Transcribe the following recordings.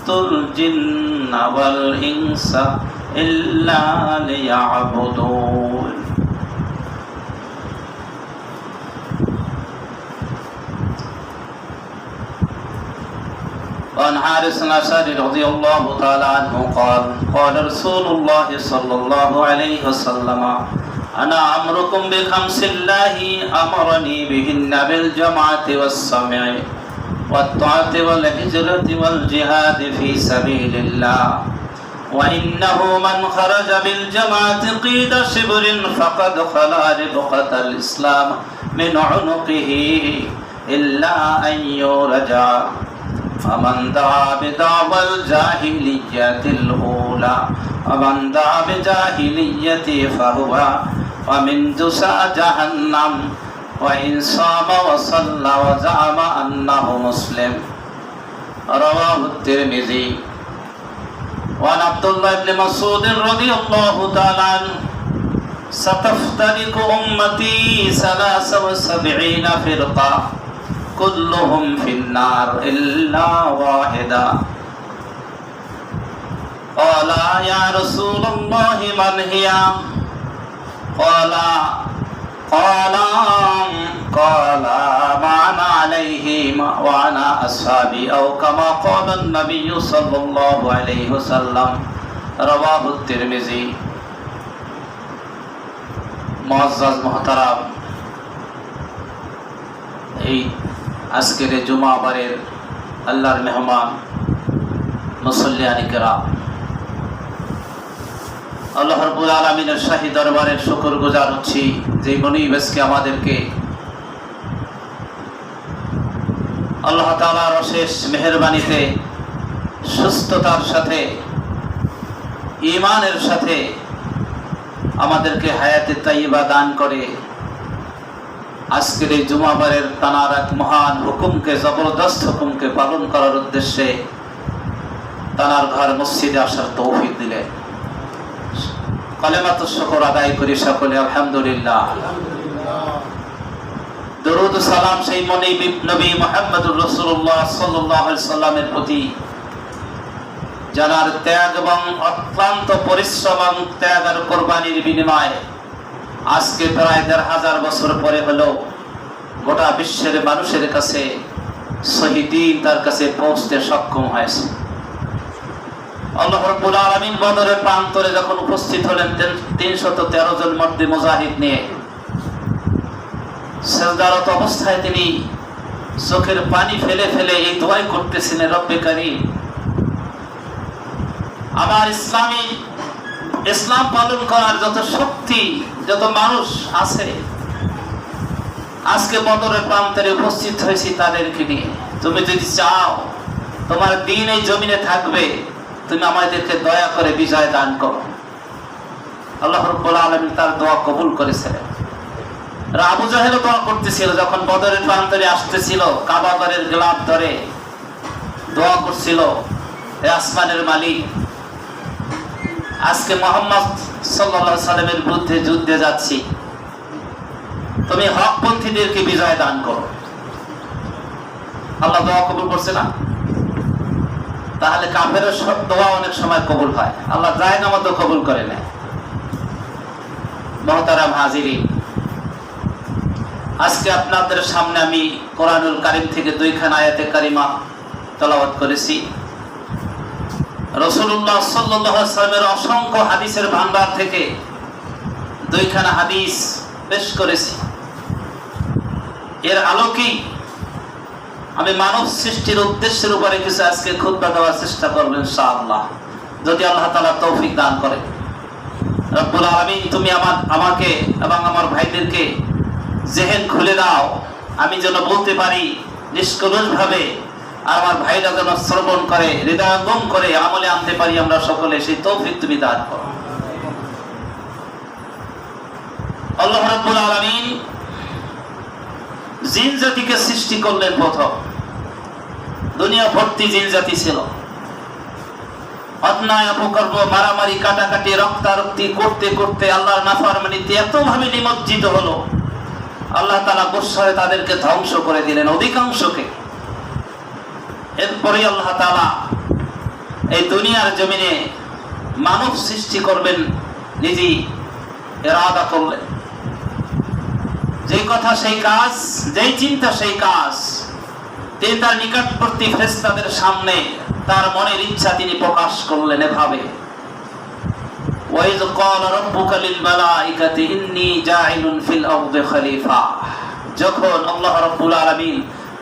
খালাকতুল জিন্না ওয়াল ইনসা ইল্লা লিয়াবুদুন। وعن حارث الأشعري رضي الله تعالى عنه قال قال رسول الله صلى الله عليه وسلم أنا أمركم بخمس الله أمرني بهن بالجماعة والسمع والطاعة والهجرة والجهاد في سبيل الله وإنه من خرج بالجماعة قيد شبر فقد خلا ربقة الإسلام من عنقه إلا أن يرجع فمن دعا بدعوى الجاهلية الأولى ومن دعا بجاهلية فهو ومن دساء جهنم وإن صام وصلى وزعم أنه مسلم رواه الترمذي. وعن عبد الله بن مسعود رضي الله تعالى عنه ستفترق أمتي 73 فرقة كلهم في النار إلا واحدا. قال يا رسول الله من هي؟ قال ما أنا عليه وأنا أصحابي أو كما قال النبي صلى الله عليه وسلم رواه الترمذي. মুআজ্জাজ মুহতারাম, এই আজকের জুমাবারের আল্লাহর মেহমান মুসল্লিয়ান কিরাম, আল্লাহ রাব্বুল আলামিনের শাহী দরবারের শুকরগুজার হচ্ছি যে মনিব আজকে আমাদেরকে আল্লাহ তাআলার অশেষ মেহেরবানিতে সুস্থতার সাথে ঈমানের সাথে আমাদেরকে হায়াতে তাইয়্যিবা দান করে আজকের এই জুমাবারের টানার এক মহান হুকুমকে, জবরদস্ত হুকুমকে পালন করার উদ্দেশ্যে তানার ঘর মসজিদে আসার তৌফিক দিলেন। কালেমাতুশ শুকর আদায় করি সকলে আলহামদুলিল্লাহ। দরুদ ও সালাম সেই মনিব নবী মুহাম্মদুর রাসূলুল্লাহ সাল্লাল্লাহু আলাইহি সাল্লামের প্রতি, যার ত্যাগ এবং অক্লান্ত পরিশ্রম ত্যাগ আর কোরবানির বিনিময়ে আজকে প্রায় ১৫০০ বছর পরে হলো গোটা বিশ্বের মানুষের কাছে সহি দ্বীন তার কাছে পৌঁছতে সক্ষম হয়েছে। আল্লাহ রাব্বুল আলামিন বদরের প্রান্তরে যখন উপস্থিত হলেন ৩১৩ জন মর্দে মুজাহিদ নিয়ে, সিজদারত অবস্থায় তিনি চোখের পানি ফেলে ফেলে এই দোয়া করতেছিলেন, রব্বে কারীম, আমার ইসলাম পালন করার যত শক্তি, যত মানুষ আছে আজকে বদরের প্রান্তরে উপস্থিত হয়েছি তাদেরকে নিয়ে, তুমি যদি চাও তোমার দ্বীন এই জমিনে থাকবে, তুমি আমাদেরকে দয়া করে বিজয় দান করো। আল্লাহ রাব্বুল আলামিন তার দোয়া কবুল করেছিলেন। আবু জাহেলও দোয়া করতেছিল, যখন বদরের প্রান্তরে আসতেছিল কাবা ঘরের গ্লাভ ধরে দোয়া করছিল, হে আসমানের মালিক, আজকে মুহাম্মদ সাল্লাল্লাহু আলাইহি সাল্লামের বিরুদ্ধে যুদ্ধে যাচ্ছি, তুমি হকপন্থীদেরকে বিজয় দান করো। আল্লাহ দোয়া কবুল করছে না? তাহলে কাফেরের দোয়া অনেক সময় কবুল হয়, আল্লাহ জায়গা মতো কবুল করে নেয়। মুহতারাম হাজিরিন, আজকে আপনাদের সামনে আমি কোরআনুল কারীম থেকে 2খানা আয়াতে কারিমা তেলাওয়াত করেছি। রাসূলুল্লাহ সাল্লাল্লাহু আলাইহি ওয়াসাল্লামের অসংখ্য হাদিসের ভান্ডার থেকে 2খানা হাদিস পেশ করেছি। এর আলোকেই আমি মানব সৃষ্টির উদ্দেশ্যের উপরে কিছু আজকে খুতবা দেওয়ার চেষ্টা করব ইনশাআল্লাহ, যদি আল্লাহ তাআলা তৌফিক দান করে। রব্বুল আলামিন, তুমি আমাকে এবং আমার ভাইদেরকে জেহেন খুলে দাও, আমি যেন বলতে পারি নিষ্কলুষভাবে, আর আমার ভাইরা যেন শ্রবণ করে হৃদয়ঙ্গম করে আমলে আনতে পারি আমরা সকলে, সেই তৌফিক তুমি দান করো। আল্লাহ রাব্বুল আলামিন জিন জাতিকে সৃষ্টি করলেন প্রথম। দুনিয়া ভর্তি জিন জাতি ছিল, অন্যায় অপকর্ম, মারামারি, কাটাকাটি, রক্তারক্তি করতে করতে আল্লাহর নাফরমানিতে এতভাবে নিমজ্জিত হলো, আল্লাহ তাআলা গোসা হয়ে তাদেরকে ধ্বংস করে দিলেন অধিকাংশকে। এরপরে আল্লাহ তাআলা এই দুনিয়ার জমিনে মানব সৃষ্টি করবেন নিজেই ইরাদা করলেন। যেই কথা সেই কাজ, যেই চিন্তা সেই কাজ। তিনি তার নিকটবর্তী ফেরেশতাদের সামনে তার মনের ইচ্ছা তিনি প্রকাশ করলেন এভাবে, ওয়াইয ক্বালা রাব্বুকা লিল মালাইকাতি ইন্নী জাইলুন ফিল আরদি খলিফা। যখন আল্লাহ রাব্বুল আলামিন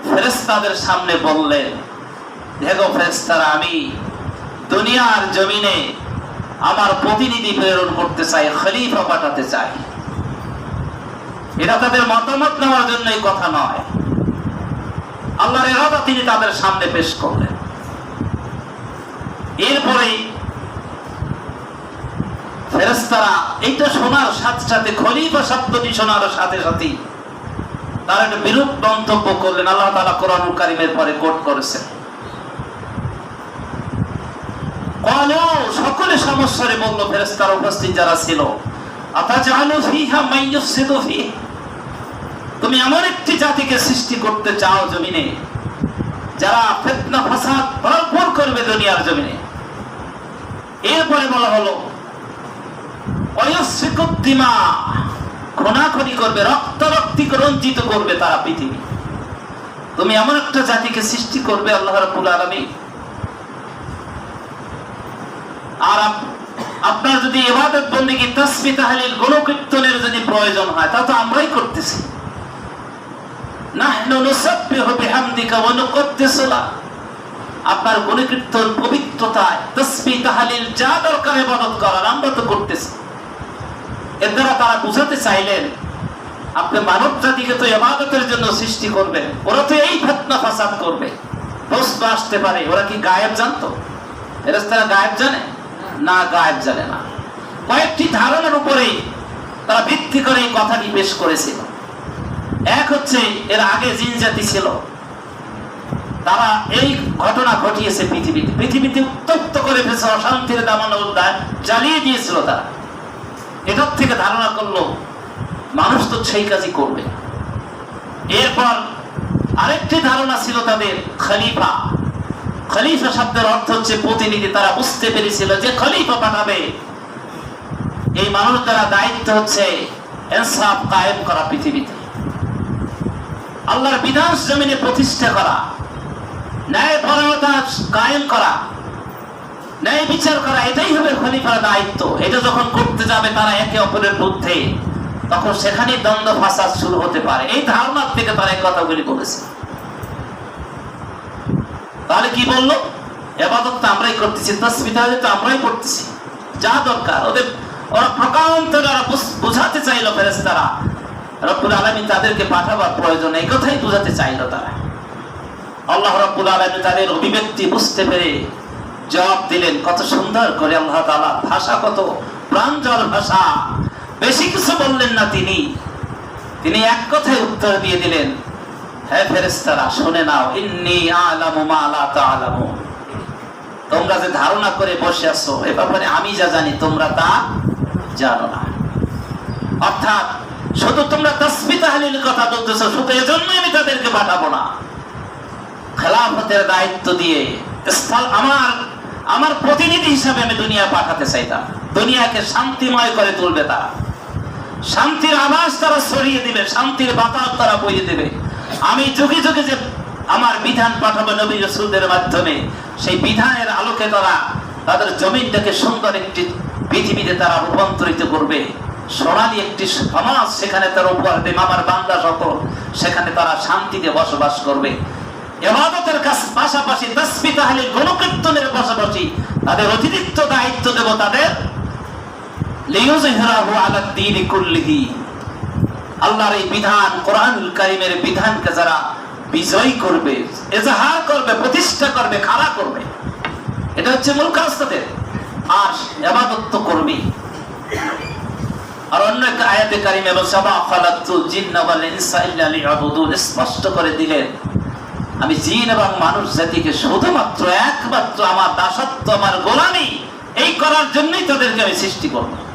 ফেরেশতাদের সামনে বললেন, দেখো ফেরেশতারা, আমি দুনিয়ার জমিনে আমার প্রতিনিধি প্রেরণ করতে চাই, খলিফা পাঠাতে চাই। এটা তাদের মতামত নেওয়ার জন্য এই কথা নয়, আল্লাহর ইরাদা তিনি তাদের সামনে পেশ করলেন। এরপরে ফেরেশতারা এইটা শোনার সাথে সাথে, খলিফা শব্দটি শোনার সাথে সাথে তারা একটা বিরূপ মন্তব্য করলেন। আল্লাহ তাআলা কোরআনুল কারীমের পরে কোট করেছেন, ক্বালু, সকলে সমস্যারে বলল ফেরেশতারা উপস্থিত যারা ছিল, আতাজালু ফিহা মান ইউফসিদু ফিহি, তুমি এমন একটি জাতিকে সৃষ্টি করতে চাও জমিনে যারা ফিতনা ফাসাদ ভরপুর করবে দুনিয়ার জমিনে। এরপরে বলা হলো ওয়ায়ুসফিকুদ দিমা, খুনাখুনি করবে, রক্তারক্তি রঞ্জিত করবে তারা পৃথিবী। তুমি এমন একটা জাতিকে সৃষ্টি করবে আল্লাহ রাব্বুল আলামিন। আর আপনার যদি ইবাদত বন্দেগী তাসবিহ তাহলিল গুণকীর্তনের যদি প্রয়োজন হয় তা তো আমরাই করতেছি। নাহনু নুসাব্বিহু বিহামদিকা ওয়া নুকদ্দিসু লাক, আপনার গুণকীর্তন পবিত্রতায় তাসবিহ তাহলিল যা দরকার ইবাদত করার আমরা তো করতেছি। এর দ্বারা তারা বুঝাতে চাইলেন আপনি মানব জাতিকে তো ইবাদতের জন্য সৃষ্টি করবেন, ওরা তো এই ফিতনা ফাসাদ করবে। প্রশ্ন আসতে পারে, ওরা কি গায়েব জানতো? ফেরেশতারা গায়েব জানে না? গায়েব জানে না। কয়েকটি ধারণার উপরে তারা ভিত্তি করে এই কথাটি পেশ করেছিল। এক হচ্ছে, এর আগে জিন জাতি ছিল, তারা এই ঘটনা ঘটিয়েছে পৃথিবীতে উত্তপ্ত করে ফেলেছে, অশান্তির দামানো জ্বালিয়ে দিয়েছিল তারা। এটার থেকে ধারণা করলো মানুষ তো সেই কাজই করবে। এরপর আরেকটি ধারণা ছিল তাদের খলিফা। খলিফা শব্দের অর্থ হচ্ছে প্রতিনিধি। তারা বুঝতে পেরেছিল যে খলিফা পাঠাবে, এই মানুষ দ্বারা দায়িত্ব হচ্ছে ইনসাফ কায়েম করা, পৃথিবীতে আল্লাহর বিধান জমিনে প্রতিষ্ঠা করা, ন্যায় পরায়ণতা কায়েম করা, ন্যায় বিচার করা, এটাই হবে খলিফার দায়িত্ব। এটা যখন করতে যাবে তারা একে অপরের বিরুদ্ধে, তখন সেখানে দ্বন্দ্ব ফাসাদ শুরু হতে পারে। এই ধারণার থেকে তারা এই কথাগুলি বলেছে। তাহলে কি বললো? ইবাদত তো আমরাই করতেছি, তাসবিহ তাহলিল তো আমরাই করতেছি, যা দরকার ওরা প্রকারান্তরে বুঝাতে চাইলো ফেরেশতারা রব্বুল আলামিন তাদেরকে পাঠাবার প্রয়োজন, এই কথাই বুঝাতে চাইলো তারা। আল্লাহ রব্বুল আলামিন তাদের অভিব্যক্তি বুঝতে পেরে জবাব দিলেন কত সুন্দর করে। আল্লাহ তাআলা ভাষা কত প্রাঞ্জল ভাষা, বেশি কিছু বললেন না তিনি এক কথায় উত্তর দিয়ে দিলেন, হে ফেরেশতারা শুনে নাও, ইন্নী আ'লামু মা লা তা'লামুন, তোমরা যে ধারণা করে বসে আছো এ ব্যাপারে আমি যা জানি তোমরা তা জানো না। অর্থাৎ শুধু তোমরা তাসবিহ তাহলিলের কথা বলতেছো, শুধু এজন্য আমি তাদেরকে পাঠাবো না। খেলাফতের দায়িত্ব দিয়ে আমার প্রতিনিধি হিসাবে আমি দুনিয়া পাঠাতে চাইতাম। দুনিয়াকে শান্তিময় করে তুলবে তারা, শান্তির আভাস তারা ছড়িয়ে দিবে, শান্তির বাতাস তারা বইয়ে দেবে। আমি যুগে যুগে যে আমার বিধান পাঠাবো নবী রাসূলদের মাধ্যমে, সেই বিধানের আলোকে তারা তাদের জমিনটাকে সুন্দর একটি পৃথিবীতে তারা রূপান্তরিত করবে, সোনালী একটি সমাজ সেখানে তারা উপহার দেবে। আমার বান্দা সকল সেখানে তারা শান্তিতে বসবাস করবে। ইবাদতের পাশাপাশি তাসবিহ তাহলিল গুণকীর্তনের পাশাপাশি তাদের অতিরিক্ত দায়িত্ব দেব তাদের, লিইয়ুযহিরাহু আলাদ দীনি কুল্লিহি, আল্লাহর এই বিধান কোরআনুল কারীমের বিধানকে যারা বিজয় করবে, এজাহার করবে, প্রতিষ্ঠা করবে, খাড়া করবে, এটা হচ্ছে মূল কাজ তাদের। আর ইবাদত তো করবে। আর অন্য একটা আয়াতে কারিমে বলছে মা খালাকতুল জিন্না ওয়াল ইনসা ইল্লা লিয়াবুদুন, স্পষ্ট করে দিলেন আমি জিন এবং মানুষ জাতিকে শুধুমাত্র একমাত্র আমার দাসত্ব, আমার গোলামি এই করার জন্যই তাদেরকে আমি সৃষ্টি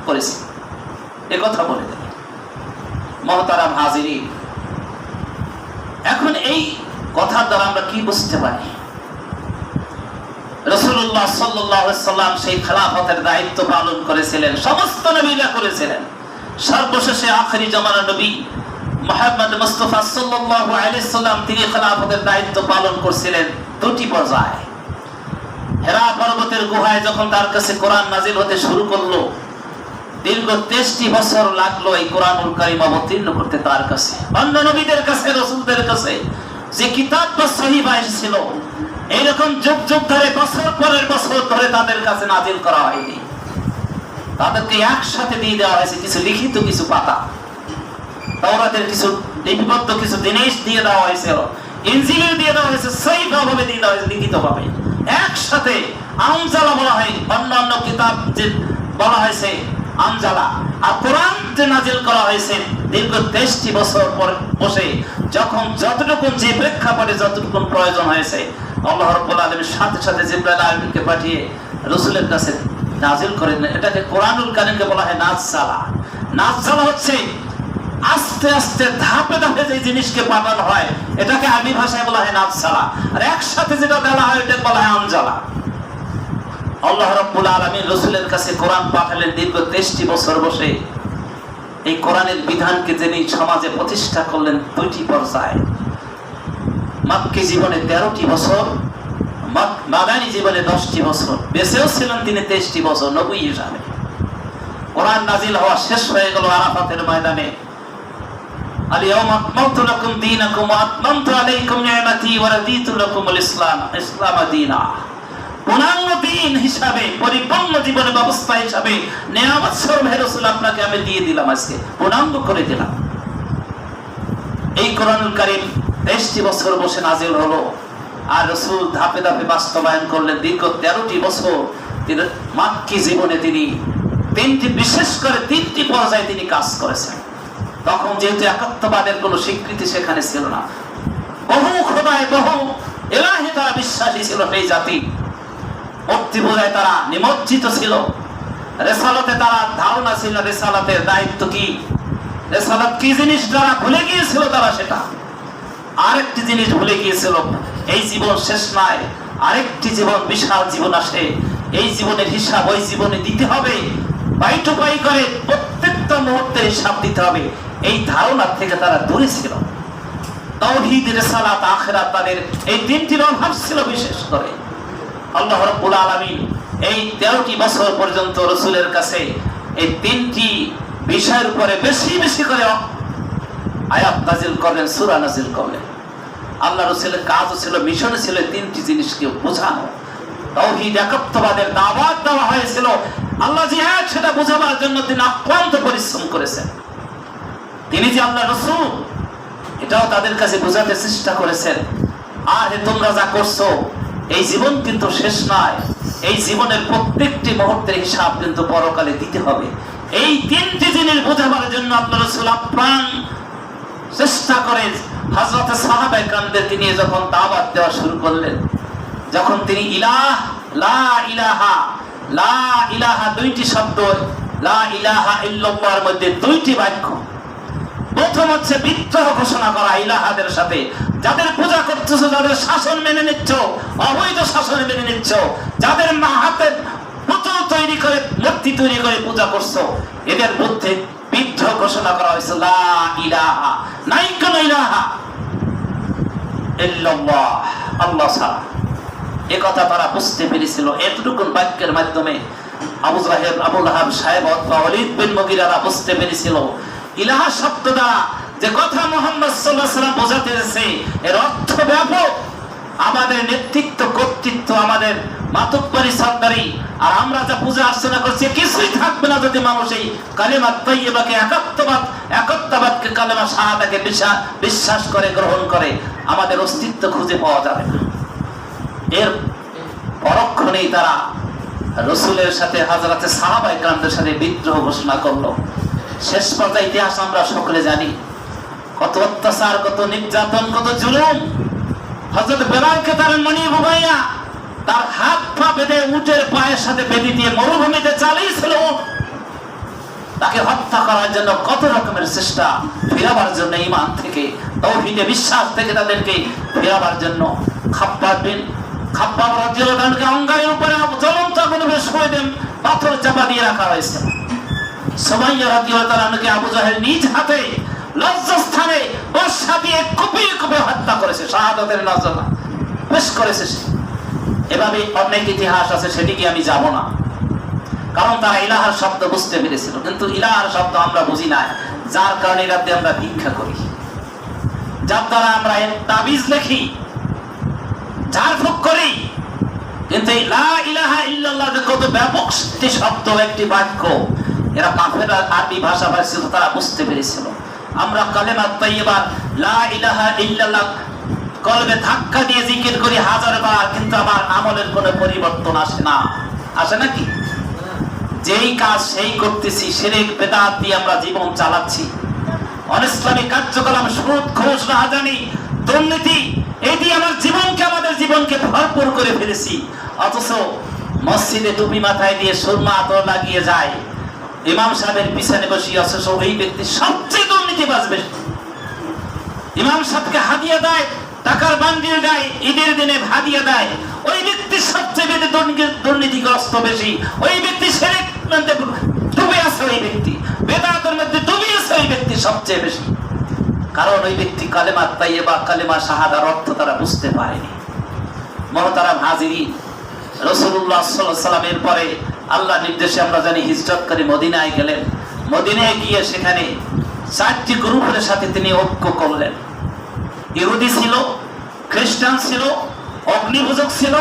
করেছি, এ কথা বলে দেন। মুহতারাম হাজিরিন, এখন এই কথার দ্বারা আমরা কি বুঝতে পারি? রাসূলুল্লাহ সাল্লাল্লাহু আলাইহি সাল্লাম সেই খেলাফতের দায়িত্ব পালন করেছিলেন, সমস্ত নবীরা করেছিলেন। সর্বশেষে আখেরি জামানার নবী মুহাম্মদ মুস্তাফা সাল্লাল্লাহু আলাইহি সাল্লাম তিনি খেলাফতের দায়িত্ব পালন করছিলেন দুটি পর্যায়ে। হেরা পর্বতের গুহায় যখন তার কাছে কোরআন নাজিল হতে শুরু করলো, দীর্ঘ 63 বছর লাগলো এই কোরআনুল কারীম অবতীর্ণ করতে তার কাছে। অন্য নবীদের কাছে, রাসূলদের কাছে যে কিতাব বা সহিফা এসেছিল, এইরকম যুগ যুগ ধরে, বছর পরের বছর ধরে তাদের কাছে নাজিল করা হয়নি। তাদেরকে একসাথে দিয়ে দেওয়া হয়েছে কিছু লিখিত কিছু পাতা, তাওরাতের কিছু লিপিবদ্ধ কিছু জিনিস দিয়ে দেওয়া হয়েছে, ইনজিল দিয়ে দেওয়া হয়েছে, সহিফা ভাবে দিয়ে দেওয়া হয়েছে লিখিত ভাবে একসাথে। আনজালা বলা হয়, অন্যান্য কিতাব যে বলা হয়েছে আনজালা, আর কোরআন যে নাজিল করা হয়েছে দীর্ঘ 63 বছর পর বসে, যখন যতটুকু যে প্রেক্ষাপটে যতটুকু প্রয়োজন হয়েছে, আল্লাহ রাব্বুল আলামিন সাথে সাথে জিবরাইল আমিনকে পাঠিয়ে রাসূলের কাছে নাজিল করেন। এটাকে কোরআনুল কারীমকে বলা হয় নাযযালা। নাযযালা হচ্ছে আস্তে আস্তে ধাপে ধাপে যে জিনিসকে পাঠানো হয়, এটাকে আরবি ভাষায় বলা হয় নাযযালা। আর একসাথে যেটা দেওয়া হয় এটাকে বলা হয় আনজালা। আল্লাহ রাব্বুল আলামিন রাসূলের কাছে কোরআন পাঠালেন দীর্ঘ 63 বছর বসে। এই কোরআনের বিধানকে যিনি সমাজে প্রতিষ্ঠা করলেন দুইটি পর্যায়ে। মক্কি জীবনে 13টি বছর, মাদানী জীবনে 10টি বছর, বেঁচেও ছিলেন তিনি 23টি বছর নবী হিসাবে। কোরআন নাজিল হওয়া শেষ হয়ে গেল আরাফাতের ময়দানে। আল-ইয়াওমা আকমালতু লাকুম দীনাকুম ওয়া আতমামতু আলাইকুম নি'মাতি ওয়া রাদিতু লাকুমুল ইসলাম দীনা। পূর্ণাঙ্গ দিন হিসাবে, পরিপূর্ণ জীবনের ব্যবস্থা হিসাবে নিয়ামত স্বরূপ হে রাসূল আপনাকে আমি দিয়ে দিলাম, আজকে পূর্ণাঙ্গ করে দিলাম। এই কোরআনুল কারীম 23টি বছর বসে নাজিল হলো, আর রাসূল ধাপে ধাপে বাস্তবায়ন করলেন। দীর্ঘ 13টি বছর তিনি মক্কি জীবনে তিনি বিশেষ করে 3টি পর্যায়ে তিনি কাজ করেছেন। তখন যেহেতু একাত্মবাদের কোনো স্বীকৃতি সেখানে ছিল না, বহু খোদায় বহু ইলাহে তারা বিশ্বাসী ছিল সেই জাতি। মূর্তি পূজায় তারা নিমজ্জিত ছিল। রিসালাতে তারা ধারণা ছিল রিসালাতের দায়িত্ব কি, রিসালাত কি জিনিস তারা ভুলে গিয়েছিল। তারা সেটা আরেকটি জিনিস ভুলে গিয়েছিল, এই জীবন শেষ নয়, আরেকটি জীবন, বিশাল জীবন আসে। এই জীবনের হিসাব ওই জীবনে দিতে হবে, বাই টু বাই করে প্রত্যেকটা মুহূর্তের হিসাব দিতে হবে। এই ধারণা থেকে তারা দূরে ছিল। তাওহীদ, রিসালাত, আখিরাত, তাদের এই তিনটির অভাব ছিল বিশেষ করে। আল্লাহ রাব্বুল আলামিন এই 13টি বছর পর্যন্ত রাসূলের কাছে এই 3টি বিষয়ের উপরে বেশি বেশি করে আয়াত নাযিল করলেন, সূরা নাযিল করলেন। আল্লাহ রাসূলের কাজও ছিল, মিশন ছিল 3টি জিনিসকে বোঝানো। তাওহীদ, একাত্মবাদের দাওয়াত দেওয়া হয়েছিল। আল্লাহ জিহাদ সেটা বোঝাবার জন্য তিনি অক্লান্ত পরিশ্রম করেছেন। তিনি যে আল্লাহ রাসূল এটাও তাদের কাছে বোঝাতে চেষ্টা করেছেন। আর তোমরা যা করছো, এই জীবন কিন্তু শেষ নয়, এই জীবনের প্রত্যেকটি মুহূর্তের হিসাব কিন্তু পরকালে দিতে হবে। এই 3টি জিনিস বোঝাবার জন্য আল্লাহ রাসূল আপ্রাণ চেষ্টা করে হযরত সাহাবায়ে কেরামদেরকে নিয়ে যখন দাওয়াত দেওয়া শুরু করলেন, যখন তিনি ইলাহ, লা ইলাহা, লা ইলাহা 2টি শব্দ, লা ইলাহা ইল্লাল্লাহর মধ্যে 2টি বাক্য। প্রথম হচ্ছে বিদ্রোহ ঘোষণা করা ইলাহাদের সাথে, যাদের পূজা করতেছো, যাদের শাসন মেনে নিচ্ছ, অবৈধ শাসন মেনে নিচ্ছ, যাদের হাতে পুতুল তৈরি করে, মূর্তি তৈরি করে পূজা করছো, এদের মধ্যে বিদ্রোহ ঘোষণা করা হয়েছে। লা ইলাহা, নাই কোন ইলাহা ইল্লাল্লাহ, আল্লাহ ছাড়া। এ কথা তারা বুঝতে পেরেছিল। এতটুকু বাক্যের মাধ্যমে আবু জাহেল, আবু লাহাব সাহেব অথবা ওয়ালিদ বিন মুগীরা বুঝতে পেরেছিল ইলাহা শব্দ দ্বারা যে কথা মুহাম্মদ সাল্লাল্লাহু আলাইহি ওয়াসাল্লাম বোঝাতে এসেছে, এর অর্থ ব্যাপক। আমাদের নেতৃত্ব, কর্তৃত্ব, আমাদের মাতব্বরি সরদারি, আর আমরা যা পূজা অর্চনা করছি কিছুই থাকবে না যদি মানুষ এই কালিমা তাইয়্যিবাকে, একাত্মবাদকে, কালিমা শাহাদাকে বিশ্বাস করে, গ্রহণ করে। আমাদের অস্তিত্ব খুঁজে পাওয়া যাবে না। এর পরক্ষণেই তারা রাসূলের সাথে, হযরত সাহাবায়ে কেরামদের সাথে বিদ্রোহ ঘোষণা করলো। শেষ পর্যায়ে ইতিহাস আমরা সকলে জানি, কত অত্যাচার, কত নির্যাতন, কত জুলুম। হযরত বেলালকে তার মনি বুবাইয়া তার হাত পা বেঁধে উটের পায়ের সাথে বেঁধে দিয়ে মরুভূমিতে চালিয়েছিল। তাকে হত্যা করার জন্য কত রকমের চেষ্টা, ফিরাবার জন্য ঈমান থেকে, তাওহীদে বিশ্বাস থেকে তাদেরকে ফিরাবার জন্য। খাব্বাব রাদিয়াল্লাহু আনহুকে অঙ্গায় করে পাথর চাপা দিয়ে রাখা হয়েছে। সুমাইয়া রাদিয়াল্লাহু তাআলা আনহাকে আবু জাহেল নিজ হাতে লজ্জাস্থানে বর্ষা দিয়ে কুপিয়ে কুপিয়ে হত্যা করেছে, শাহাদাতের নজরা পেশ করেছে। এভাবে অনেক ইতিহাস আছে, সেদিকে আমি যাব না, কারণ তারা ইলাহার শব্দ বুঝতে পেরেছিল, কিন্তু ইলাহার শব্দ আমরা বুঝি না, যার কারণে রাতে আমরা ভিক্ষা করি, যার দ্বারা আমরা তাবিজ লেখি, ঝাড়ফুঁক করি। কিন্তু লা ইলাহা ইল্লাল্লাহ যে কত ব্যাপক একটি শব্দ, একটি বাক্য, এরা কাফেররা আরবি ভাষা ভাষী তারা বুঝতে পেরেছিল। আমরা কালেমা তাইয়্যিবা লা ইলাহা ইল্লাল্লাহ কলবে ধাক্কা দিয়ে জিকির করি হাজারবার, কিন্তু আমার আমলের কোনো পরিবর্তন আসে না। আসে নাকি? যেই কাজ সেই করতেছি, শিরক বিদআত দিয়ে আমরা জীবন চালাচ্ছি, অনিসলামিক কার্যকলাপ, সুদ ঘুষ রাহাজানি দুর্নীতি, এই দিয়ে আমার জীবনকে, আমাদের জীবনকে ভরপুর করে ফেলেছি। অথচ মসজিদে টুপি মাথায় দিয়ে সুরমা আতর লাগিয়ে যায়, ইমাম সাহেবের পিছনে বসি, অথচ ওই ব্যক্তি সবচেয়ে দুর্নীতিবাজ ব্যক্তি। ইমাম সাহেবকে হাদিয়া দেয়, টাকার বান্ডিল দেয়, ঈদের দিনে হাদিয়া দেয়, ওই ব্যক্তি সবচেয়ে বেশি দুর্নীতিগ্রস্ত বেশি। ওই ব্যক্তি শিরক মধ্যে ডুবে আছে, ওই ব্যক্তি বেদাতের মধ্যে ডুবে আছে, ওই ব্যক্তি সবচেয়ে বেশি। কারণ ওই ব্যক্তি কালেমা তাইয়্যিবা, কালেমা শাহাদার অর্থ তারা বুঝতে পারেনি। মুহতারাম হাজিরিন, রাসূলুল্লাহ সাল্লাল্লাহু আলাইহি ওয়াসাল্লামের পরে আল্লাহ নির্দেশে আমরা জানি হিজরত করে মদিনায় গেলেন। মদিনায় গিয়ে সেখানে 4টি গ্রুপের সাথে তিনি ঐক্য করলেন। ইহুদি ছিল, খ্রিস্টান ছিল, অগ্নিপূজক ছিল,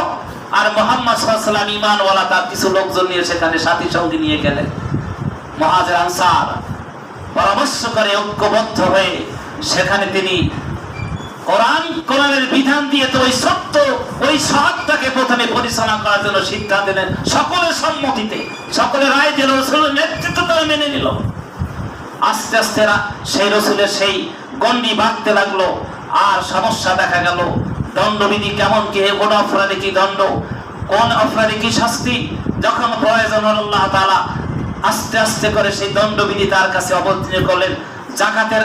আর মুহাম্মদ সাল্লাল্লাহু আলাইহি ওয়াসাল্লাম ঈমানওয়ালা তার কিছু লোকজন নিয়ে সেখানে সাথী সঙ্গী নিয়ে গেলেন। মুহাজির আনসার পরামর্শ করে ঐক্যবদ্ধ হয়ে সেখানে তিনি কোরআনের বিধান দিয়ে তো ওই সত্য, ওই শহরটাকে প্রথমে পরিচালনা করার জন্য সিদ্ধান্ত নেন, সকলের সম্মতিতে, সকলের রায় দিল, রাসূলের নেতৃত্ব তারা মেনে নিল। আস্তে আস্তে সেই রাসূলের সেই গণ্ডি বাঁধতে লাগলো, আর সমস্যা দেখা গেল। দণ্ডবিধি কেমন, কি কোন অপরাধে কি দণ্ড, কোন অপরাধে কি শাস্তি, যখন প্রয়োজন হল আল্লাহ তাআলা আস্তে আস্তে করে সেই দণ্ডবিধি তার কাছে অবতীর্ণ করলেন। জাকাতের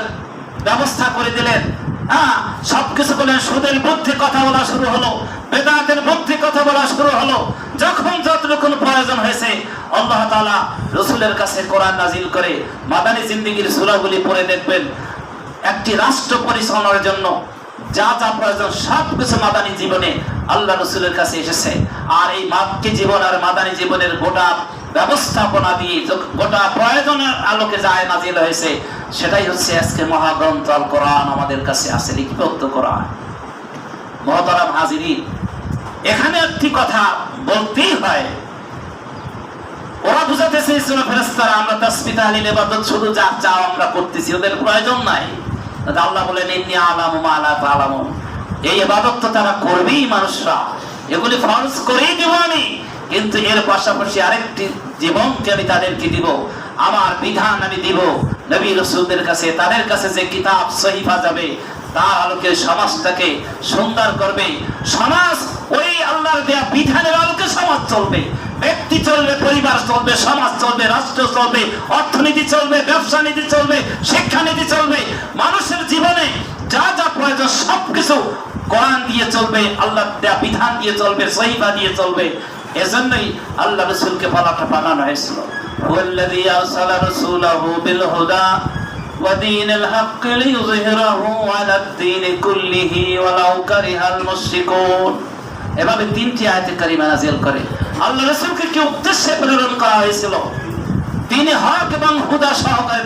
ব্যবস্থা করে দিলেন, সবকিছু করলেন। সুদের বিরুদ্ধে কথা বলা শুরু হলো, বেদাতের বিরুদ্ধে কথা বলা শুরু হলো। যখন যতটুকু প্রয়োজন হয়েছে আল্লাহ তাআলা রাসূলের কাছে কোরআন নাজিল করে মাদানী জিন্দেগীর সূরাগুলি পড়ে দেখবেন, একটি রাষ্ট্র পরিচালনার জন্য যা যা প্রয়োজন সবকিছু মাদানী জীবনে আল্লাহ রাসূলের কাছে এসেছে। আর এই মাক্কি জীবন আর মাদানী জীবনের গোটা ব্যবস্থাপনা দিয়ে গোটা প্রয়োজনের আলোকে যায় নাজিল হয়েছে, সেটাই হচ্ছে আজকে মহাগ্রন্থ আল কোরআন আমাদের কাছে আছে, লিপিবদ্ধ কোরআন। মুহতারাম হাজিরিন, এখানে একটি কথা বলতেই হয়, ওরা বুঝাতে চেয়েছিল ফেরেশতারা আমরা তাসবিহ তাহলিল ইবাদত শুধু যা চাও আমরা করতেছি, ওদের প্রয়োজন নাই। আল্লাহ বলেন ইন্নী আ'লামু মা লা তা'লামুন, এই ইবাদত তো তারা করবেই, মানুষরা এগুলি ফরজ করেই দেব আমি, কিন্তু এর পাশাপাশি আরেকটি জীবনকে আমি তাদেরকে দিব, আমার বিধান আমি দিব নবী রাসূলদের কাছে। তাদের কাছে যে কিতাব সহিফা যাবে তার আলোকে সমাজটাকে সুন্দর করবে। সমাজ ওই আল্লাহর দেয়া বিধানের আলোকে সমাজ চলবে, ব্যক্তি চলবে, পরিবার চলবে, সমাজ চলবে, রাষ্ট্র চলবে, অর্থনীতি চলবে, ব্যবসা নীতি চলবে, শিক্ষানীতি চলবে। মানুষের জীবনে যা যা প্রয়োজন সবকিছু কোরআন দিয়ে চলবে, আল্লাহর দেয়া বিধান দিয়ে চলবে, সহিফা দিয়ে চলবে। এজন্যই আল্লাহ রাসূলকে পাঠানো হয়েছিল। ওয়াল্লাযী আরসালা রাসূলাহু বিল হুদা ওয়া দীনিল হক লিইয়ুযহিরাহু আলাদ দীনি কুল্লিহি ওয়ালাউ কারিহাল মুশরিকুন। এভাবে 3টি আয়াতে কারিমা নাযিল করে আল্লাহ রাসূলকে কি উদ্দেশ্যে প্রেরণ করা হয়েছিল? তিনি হক এবং হুদা সহকারে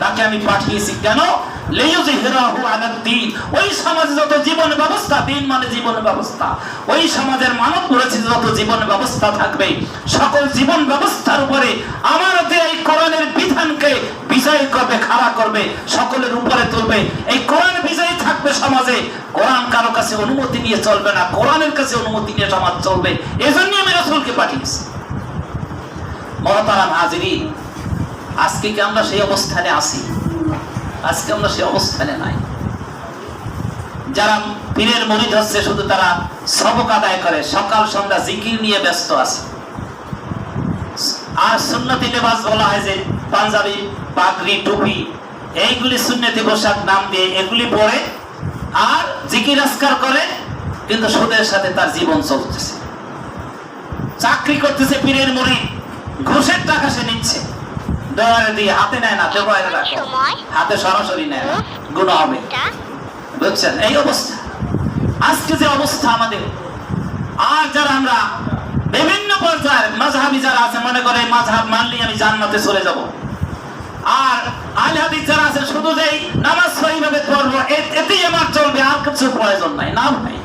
তাকে আমি পাঠিয়েছি। কেন? লিইয়ুযহিরাহু আলাদ দীন, ওই সমাজে যত জীবন ব্যবস্থা, দিন মানে জীবন ব্যবস্থা, ওই সমাজের মানব পরিচিত যত জীবন ব্যবস্থা থাকবে, সকল জীবন ব্যবস্থার উপরে আমার এই কোরআনের বিধানকে বিজয় করবে, খাড়া করবে, সকলের উপরে তুলবে। এই কোরআন বিজয়ী থাকবে সমাজে। কোরআন কারো কাছে অনুমতি নিয়ে চলবে না, কোরআনের কাছে অনুমতি নিয়ে সমাজ চলবে। এজন্য আমি রাসূলকে পাঠিয়েছি। মুহতারাম হাজিরিন, আজকে কি আমরা সেই অবস্থানে আছি? আজকে আমরা সেই অবস্থানে নাই। যারা পীরের মুরিদ হচ্ছে শুধু তারা সবক আদায় করে, সকাল সন্ধ্যা জিকির নিয়ে ব্যস্ত আছে। আর সুন্নতি লেবাস বলা হয় যে পাঞ্জাবি, পাগড়ি, টুপি, এইগুলি সুন্নতি পোশাক নাম দিয়ে এগুলি পরে আর জিকির আজকার করে, কিন্তু সুদের সাথে তার জীবন চলতেছে। চাকরি করতেছে পীরের মুরিদ, ঘুষের টাকা সে নিচ্ছে, ডলারে দিয়ে হাতে নেয় না, ব্যবহারে রাখে, হাতে সরাসরি নেয় না, গুনাহ হবে। বুঝছেন এই অবস্থা আজকে যে অবস্থা আমাদের। আর যারা আমরা বিভিন্ন পর্যায়ের মাযহাবী যারা আছে, মনে করে মাযহাব মানলেই আমি জান্নাতে চলে যাব, আর আহলে হাদিস যারা আছে শুধু যেই নামাজ সহিভাবে পড়বো এতেই আমার চলবে, আর কিছু প্রয়োজন নাই। না ভাই,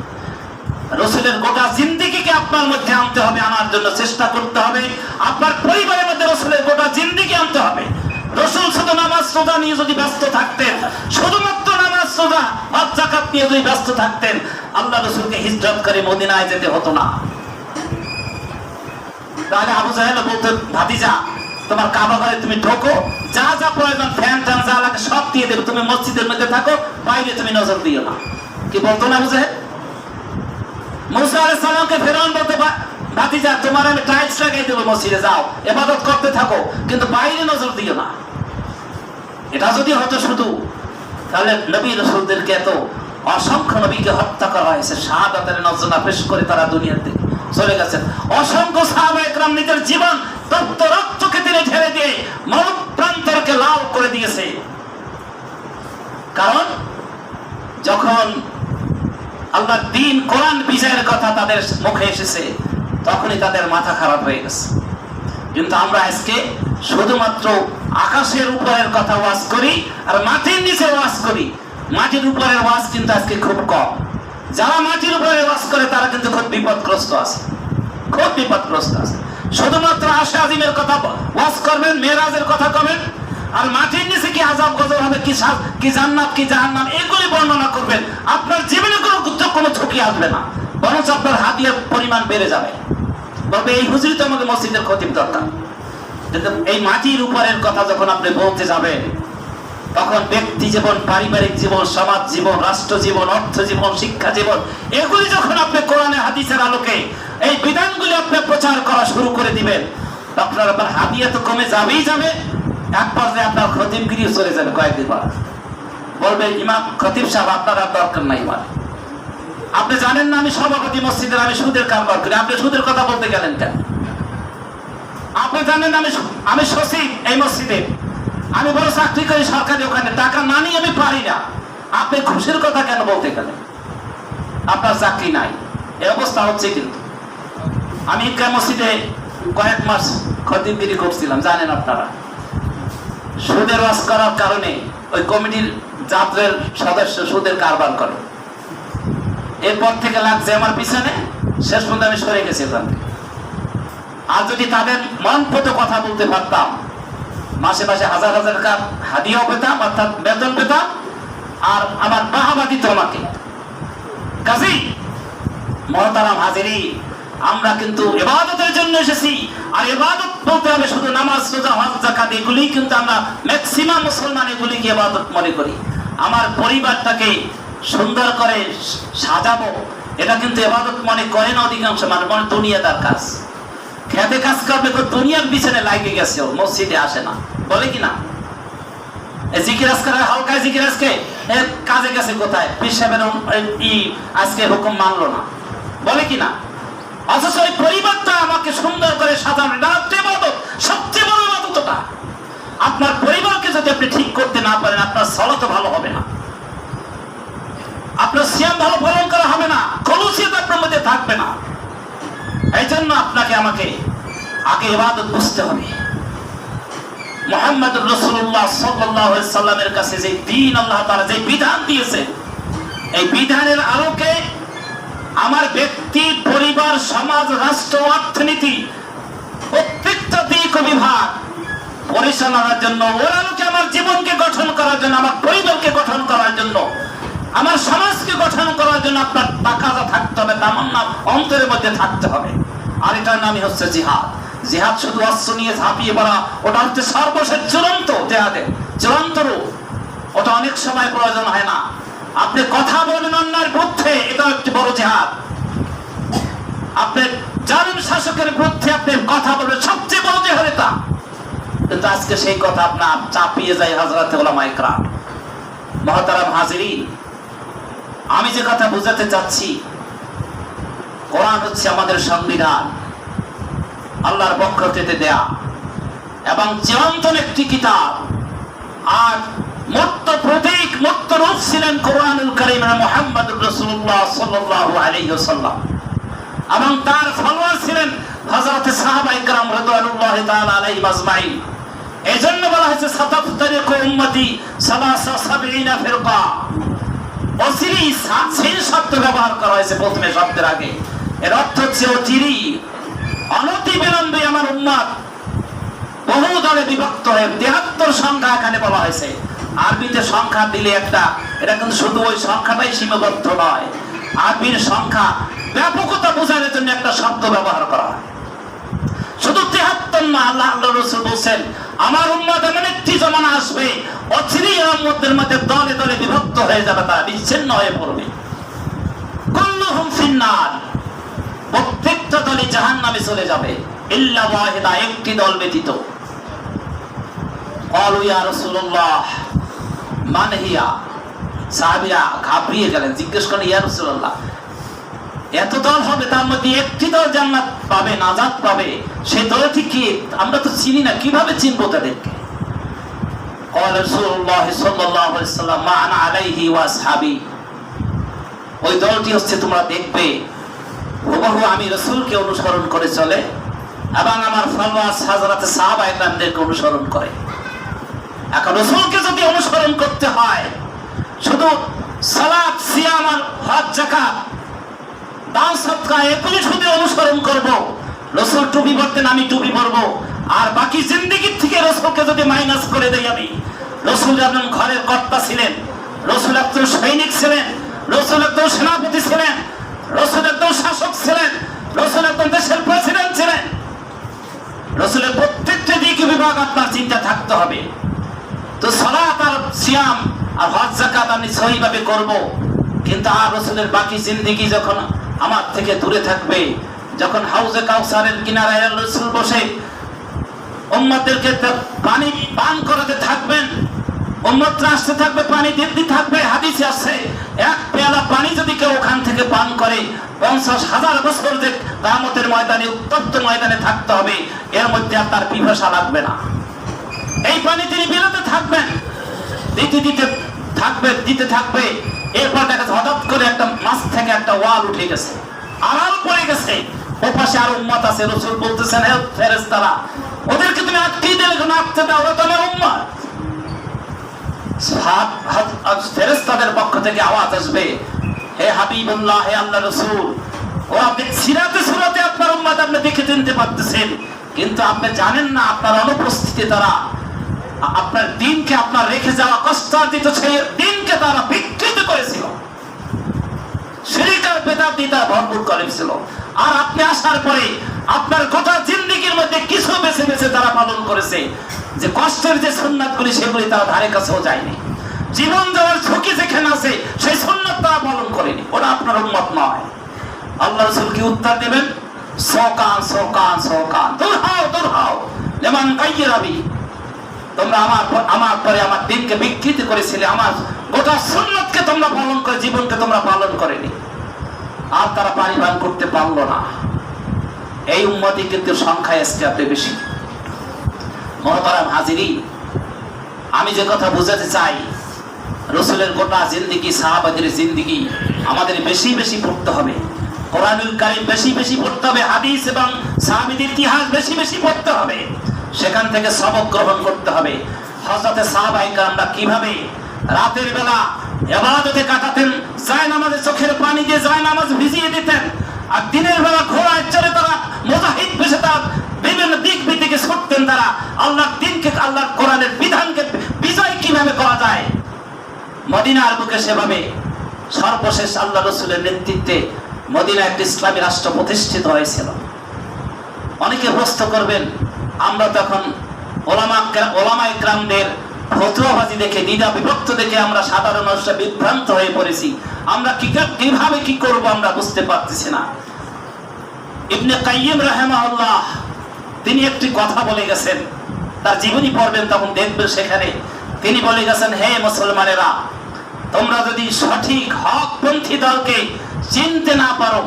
রাসূলের গোটা জিন্দেগিকে আপনার মধ্যে আনতে হবে, আনার জন্য চেষ্টা করতে হবে। আপনার পরিবারের মধ্যে রাসূলের গোটা জিন্দেগি আনতে হবে। রাসূল শুধু নামাজ রোজা নিয়ে যদি ব্যস্ত থাকতেন, শুধুমাত্র নামাজ রোজা হজ যাকাত নিয়ে যদি ব্যস্ত থাকতেন, আল্লাহ রাসূলকে হিজরত করে মদিনায় যেতে হতো না। তাহলে আবু জাহেল বলতো, ভাতিজা তোমার কাবা ঘরে তুমি ঢোকো, যা যা প্রয়োজন ফ্যান ট্যান যা লাগে সব দিয়ে দেবে, তুমি মসজিদের মধ্যে থাকো, বাইরে তুমি নজর দিও না। কি বলতো না আবু জাহেল? মুসা আলাইহিস সালামকে ফেরাউন বলতে, ভাতিজা তোমার আমি টাইলস লাগাই দেবো, মসজিদে যাও ইবাদত করতে থাকো, কিন্তু বাইরে নজর দিও না। এটা যদি হতো শুধু, তাহলে নবী রাসূলদেরকে এত অসংখ্য নবীকে হত্যা করা হয়েছে, শাহাদাতের নজরানা পেশ করে তারা দুনিয়াতে চলে গেছেন। অসংখ্য সাহাবা একরাম নিজের জীবন তপ্ত রক্তকে তিনি ঢেলে দিয়ে মরণ প্রান্তরকে লাল করে দিয়েছে। কারণ যখন আল্লাহর দ্বীন কোরআন বিজয়ের কথা তাদের মুখে এসেছে, তখনই তাদের মাথা খারাপ হয়ে গেছে। কিন্তু আমরা আজকে শুধুমাত্র আকাশের উপরের কথা ওয়াজ করি আর মাটির নিচে ওয়াজ করি। মাটির উপরের ওয়াজ কিন্তু আজকে খুব কম। যারা মাটির উপরে ওয়াজ করে তারা কিন্তু খুব বিপদগ্রস্ত আছে, খুব বিপদগ্রস্ত আছে। শুধুমাত্র আশা আজিমের কথা ওয়াজ করবেন, মেরাজের কথা করবেন, আর মাটির নিচে কি আযাব গজব হবে, কি জান্নাত কি জাহান্নাম, এগুলি বর্ণনা করবেন। আপনার জীবনে কোনো ঝুঁকি আসবে না, বরঞ্চ আপনার হাদিয়ার পরিমাণ বেড়ে যাবে। বলবে এই হুজুরি তো আমাকে মসজিদের খতিব দরকার। কিন্তু এই মাটির উপরের কথা যখন আপনি বলতে যাবেন, তখন ব্যক্তি জীবন, পারিবারিক জীবন, সমাজ জীবন, রাষ্ট্র জীবন, অর্থ জীবন, শিক্ষা জীবন, এগুলি যখন আপনি কোরআনে হাদিসের আলোকে এই বিধানগুলি আপনি প্রচার করা শুরু করে দিবেন, তখন আপনার হাদিয়া তো কমে যাবেই যাবে। এক পর্যায়ে আপনার খতিবগিরিও চলে যাবে কয়েকদিন পর। বলবে ইমাম খতিব সাহেব আপনার আর দরকার নাই, মানে আপনি জানেন না আমি সভাপতি মসজিদের, আমি সুদের কারবার করি, আপনি সুদের কথা বলতে গেলেন কেন? আপনি জানেন আমি সচিব এই মসজিদে, আমি বড় চাকরি করি সরকারি, ওখানে টাকা না নিয়ে আমি পারি না, আপনি ঘুষের কথা কেন বলতে গেলেন? আপনার চাকরি নাই, এই অবস্থা হচ্ছে। কিন্তু আমি ঈদগাহ মসজিদে কয়েক মাস খতিবগিরি করছিলাম, জানেন আপনারা। সুদের ওয়াজ করার কারণে ওই কমিটির যাত্রের সদস্য সুদের কারবার করে, এরপর থেকে লাগছে আমার পিছনে, শেষ পর্যন্ত আমি সরে গেছি ওখান থেকে। আর যদি তাদের মন পথে কথা বলতে পারতাম, মাসে মাসে হাজার হাজার টাকা হাদিয়াও পেতাম, অর্থাৎ বেতন পেতাম, আর আমার বাহাবা দিত আমাকে। কাজেই মুহতারাম হাজিরিন, আমরা কিন্তু ইবাদতের জন্য এসেছি, আর ইবাদত বলতে হবে শুধু নামাজ রোজা হজ যাকাত, এগুলি কিন্তু আমরা ম্যাক্সিমাম মুসলমান এগুলিকে ইবাদত মনে করি। আমার পরিবারটাকে সুন্দর করে সাজাবো, এটা কিন্তু ইবাদত মনে করে না অধিকাংশ মানুষ, মানে দুনিয়াদার কাজ। খেতে কাজ করবে তো দুনিয়ার পিছনে লাগে গেছে, মসজিদে আসে না, বলে কিনা? জিকির আজকার হালকায় জিকির আজকে কাজে গেছে কোথায়, পীর সাহেবের আজকে হুকুম মানলো না, বলে কিনা? অথচ এই পরিবারটা আমাকে সুন্দর করে সাজানো, এটা ইবাদত, সবচেয়ে বড় ইবাদত ওটা। আপনার পরিবারকে যদি আপনি ঠিক করতে না পারেন, আপনার সালাত ভালো হবে না, আপনার সিয়াম ভালো পালন করা হবে না, খলুসিয়ত আপনার মধ্যে থাকবে না। এই জন্য আপনাকে আমাকে আগে ইবাদত বুঝতে হবে। মুহাম্মদুর রাসূলুল্লাহ সাল্লাল্লাহু আলাইহি সাল্লামের কাছে যে দ্বীন আল্লাহ তাআলা যে বিধান দিয়েছে, এই বিধানের আলোকে আমার ব্যক্তি, পরিবার, সমাজ, রাষ্ট্র, অর্থনীতি প্রত্যেকটা দিক ও বিভাগ পরিচালনার জন্য, ওর আলোকে আমার জীবনকে গঠন করার জন্য, আমার পরিবারকে গঠন করার জন্য, আমার সমাজকে গঠন করার জন্য আপনার তাকাজা থাকতে হবে, তামান্না অন্তরের মধ্যে থাকতে হবে। আর এটার নামই হচ্ছে জিহাদ। জিহাদ শুধু অস্ত্র নিয়ে ঝাঁপিয়ে পড়া, ওটা হচ্ছে সর্বশেষ চূড়ান্ত জিহাদের চূড়ান্ত রূপ। ওটা অনেক সময় প্রয়োজন হয় না। আপনি কথা বলেন অন্যায়ের বিরুদ্ধে, এটা একটি বড় জিহাদ। আপনি জালিম শাসকের বিরুদ্ধে আপনি কথা বলবেন, সবচেয়ে বড় জিহাদ এটা। কিন্তু আজকে সেই কথা আপনার চাপিয়ে যায় হযরত উলামায়ে কেরাম। মুহতারাম হাজিরিন, আমি যে কথা বুঝাতে চাচ্ছি, কোরআন হচ্ছে আমাদের সংবিধান। আল্লাহর পক্ষ থেকে দেয়া এবং চিরন্তন একটি কিতাব। আর মূর্ত প্রতীক, মূর্ত রূপ ছিলেন কোরআনুল কারীমের মুহাম্মদুর রাসূলুল্লাহ সাল্লাল্লাহু আলাইহি ওয়াসাল্লাম এবং তার ফলোয়ার ছিলেন হযরত সাহাবায়ে কেরাম রাদিয়াল্লাহু তাআলা আলাইহিম আজমাইন। এজন্য বলা হয়েছে সাতাফতারিকু উম্মতি 73 ফিরকা। অচিরেই সেই শব্দ ব্যবহার করা হয়েছে প্রথমে শব্দের আগে। এর অর্থ হচ্ছে অচিরেই, অনতি বিলম্বে আমার উম্মত বহু দলে বিভক্ত হয়ে 73 সংখ্যা এখানে বলা হয়েছে। আরবিতে সংখ্যা দিলে একটা, এটা কিন্তু শুধু ওই সংখ্যাটাই সীমাবদ্ধ নয়। আরবির সংখ্যা ব্যাপকতা বোঝানোর জন্য একটা শব্দ ব্যবহার করা হয়। শুধু 73 না, আল্লাহ রাসূল বলেন আমার উম্মত এমন একটি জামানা আসবে অচিরেই উম্মতের মধ্যে দলে দলে বিভক্ত হয়ে যাবে, তারা বিচ্ছিন্ন হয়ে পড়বে। কুল্লুহুম ফিন্নার, প্রত্যেকটা দলই জাহান্নামে চলে যাবে, ইল্লা ওয়াহিদা, একটি দল ব্যতীত। ক্বালু ইয়া রাসূলুল্লাহ মান হিয়া, সাহাবীরা ঘাবড়িয়ে গেলেন, জিজ্ঞেস করলেন ইয়া রাসূলুল্লাহ এত দল হবে, তার মধ্যে একটি দল জান্নাত পাবে, নাজাত পাবে, সেই দলটি কি? আমরা তো চিনি না, কিভাবে চিনবো তাদেরকে? ক্বাল রাসূলুল্লাহ সাল্লাল্লাহু আলাইহি ওয়াসাল্লাম মা আনা আলাইহি ওয়া আসহাবি, ওই দলটি হচ্ছে তোমরা দেখবে হুবহু আমি রাসূলকে অনুসরণ করে চলে এবং আমার ফলোয়ার হযরত সাহাবায়ে কেরামদেরকে অনুসরণ করে। এখন রাসূলকে যদি অনুসরণ করতে হয়, শুধু সালাত, সিয়াম আর হজ, যাকাত, দান, সদকা এগুলি শুধু অনুসরণ করব, রাসূল টুপি পরতেন আমি টুপি পরবো, আর বাকি জিন্দেগি থেকে রাসূলকে যদি মাইনাস করে দেই আমি, রাসূল একজন ঘরের কর্তা ছিলেন, রাসূল একজন সৈনিক ছিলেন, রাসূল একজন সেনাপতি ছিলেন, রাসূল একজন শাসক ছিলেন, রাসূল একজন দেশের প্রেসিডেন্ট ছিলেন। রাসূলের প্রত্যেকটা দিক বিভাগ আপনার চিন্তা থাকতে হবে। তো সালাত আর সিয়াম আর হজ যাকাত আমি সহিভাবে করব, কিন্তু আর রাসূলের বাকি জিন্দেগি যখন আমার থেকে দূরে থাকবে, যখন হাউজে কাউসারের কিনারায় রাসূল বসে উম্মতদেরকে পানি পান করাতে থাকবেন, উম্মতরা আসতে থাকবে, পানি দিতে থাকবে, হাদিসে আছে এক পেয়ালা পানি যদি কেউ ওখান থেকে পান করে 50,000 বছর যে কিয়ামতের ময়দানে, উত্তপ্ত ময়দানে থাকতে হবে, এর মধ্যে আর তার পিপাসা লাগবে না। এই পানি তিনি বিরতে থাকবেন, দিতে থাকবে। এরপর দেখা হঠাৎ করে একটা মাছ থেকে একটা ওয়াল উঠে গেছে, আড়াল পড়ে গেছে, ও পাশে আর উম্মত আছে। রাসূল বলতেছেন হে ফেরেশতারা, ওদেরকে তুমি আটকে দিলে কেন? আটকে দাও, ওরা তো আমার উম্মত। ফেরেশতাদের পক্ষ থেকে আওয়াজ আসবে, হে হাবিবুল্লাহ, হে আল্লাহ রাসূল, ও আপনি সিরাতে সুরাতে আপনার উম্মত আপনি দেখে চিনতে পারতেছেন, কিন্তু আপনি জানেন না আপনার অনুপস্থিতি তারা আপনার দিনকে, আপনার রেখে যাওয়া কষ্টার্জিত সেই দিনকে তারা বিকৃত করেছিল, শিরক আর বিদআত দিয়ে তারা ভরপুর করেছিল। আর আপনি আসার পরে আপনার গোটা জিন্দেগির মধ্যে কিছু বেছে বেছে তারা পালন করেছে, যে কষ্টের যে সুন্নাতগুলি সেগুলি তারা ধারে কাছেও যায়নি। জীবন দেওয়ার ঝুঁকি যেখানে আছে সেই সুন্নাত তারা পালন করেনি, ওরা আপনার উম্মত নয়। আল্লাহ রাসূল কি উত্তর দেবেন? সকান সকান সকান, দূর হও দূর হও, লিমান গায়্যারা বি, তোমরা আমার পরে আমার দিনকে বিকৃত করেছিলে, আমার গোটা সুন্নাতকে তোমরা পালন করে জীবনকে তোমরা পালন করেনি, আর তারা পানি পান করতে পারলো না। এই উম্মতি কিন্তু সংখ্যায় আজকে বেশি। মহতারাম হাজিরিন, আমি যে কথা বোঝাতে চাই, রাসূলের গোটা জিন্দেগি, সাহাবাদের জিন্দেগি আমাদের বেশি বেশি পড়তে হবে, কোরআনুল কারীম বেশি বেশি পড়তে হবে, হাদিস এবং সাহাবীদের ইতিহাস বেশি বেশি পড়তে হবে, সেখান থেকে সবক গ্রহণ করতে হবে। হযরতে সাহাবায়ে কেরামরা কিভাবে রাতের বেলা ইবাদতে কাটাতেন, জায়নামাজে চোখের পানি দিয়ে জায়নামাজ ভিজিয়ে দিতেন, আর দিনের বেলা ঘোড়ায় চড়ে তারা মুজাহিদ বেশে তার বিভিন্ন দিক বিদিকে ছুটতেন, তারা আল্লাহর দ্বীনকে, আল্লাহর কোরআনের বিধানকে বিজয় কিভাবে করা যায়, মদিনার বুকে সেভাবে সর্বশেষ আল্লাহ রাসূলের নেতৃত্বে মদিনা একটি ইসলামী রাষ্ট্র প্রতিষ্ঠিত হয়েছিল। অনেকে প্রশ্ন করবেন, আমরা তখন ওলামায়ে কেরামদের ফতোয়াবাজি দেখে, দ্বিধা বিভক্ত দেখে আমরা সাধারণ মানুষরা বিভ্রান্ত হয়ে পড়েছি, আমরা কিভাবে কি করব আমরা বুঝতে পারতেছি না। ইবনে কাইয়িম রাহিমাহুল্লাহ তিনি একটি কথা বলে গেছেন, তার জীবনী পড়বেন তখন দেখবেন সেখানে তিনি বলে গেছেন, হে মুসলমানেরা, তোমরা যদি সঠিক হকপন্থী দলকে চিনতে না পারো,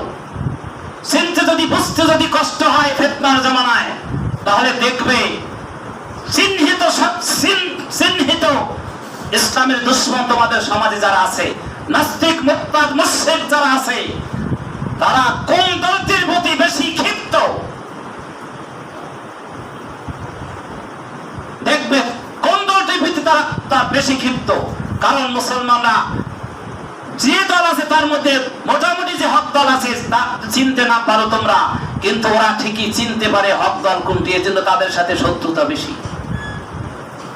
চিনতে যদি বুঝতে যদি কষ্ট হয় ফিতনার জামানায়, তাহলে দেখবে চিহ্নিত ইসলামের দুশ্মন তোমাদের সমাজে যারা আছে, নাস্তিক মুরতাদ মুশরিক যারা আছে, তারা কোন দলটির প্রতি বেশি ক্ষিপ্ত দেখবে, কোন দলটির প্রতি তারা বেশি ক্ষিপ্ত। কারণ মুসলমানরা যে দল আছে তার মধ্যে মোটামুটি যে হক দল আছে তা চিনতে না পারো তোমরা, কিন্তু ওরা ঠিকই চিনতে পারে হক দল কোনটি, এজন্য তাদের সাথে শত্রুতা বেশি।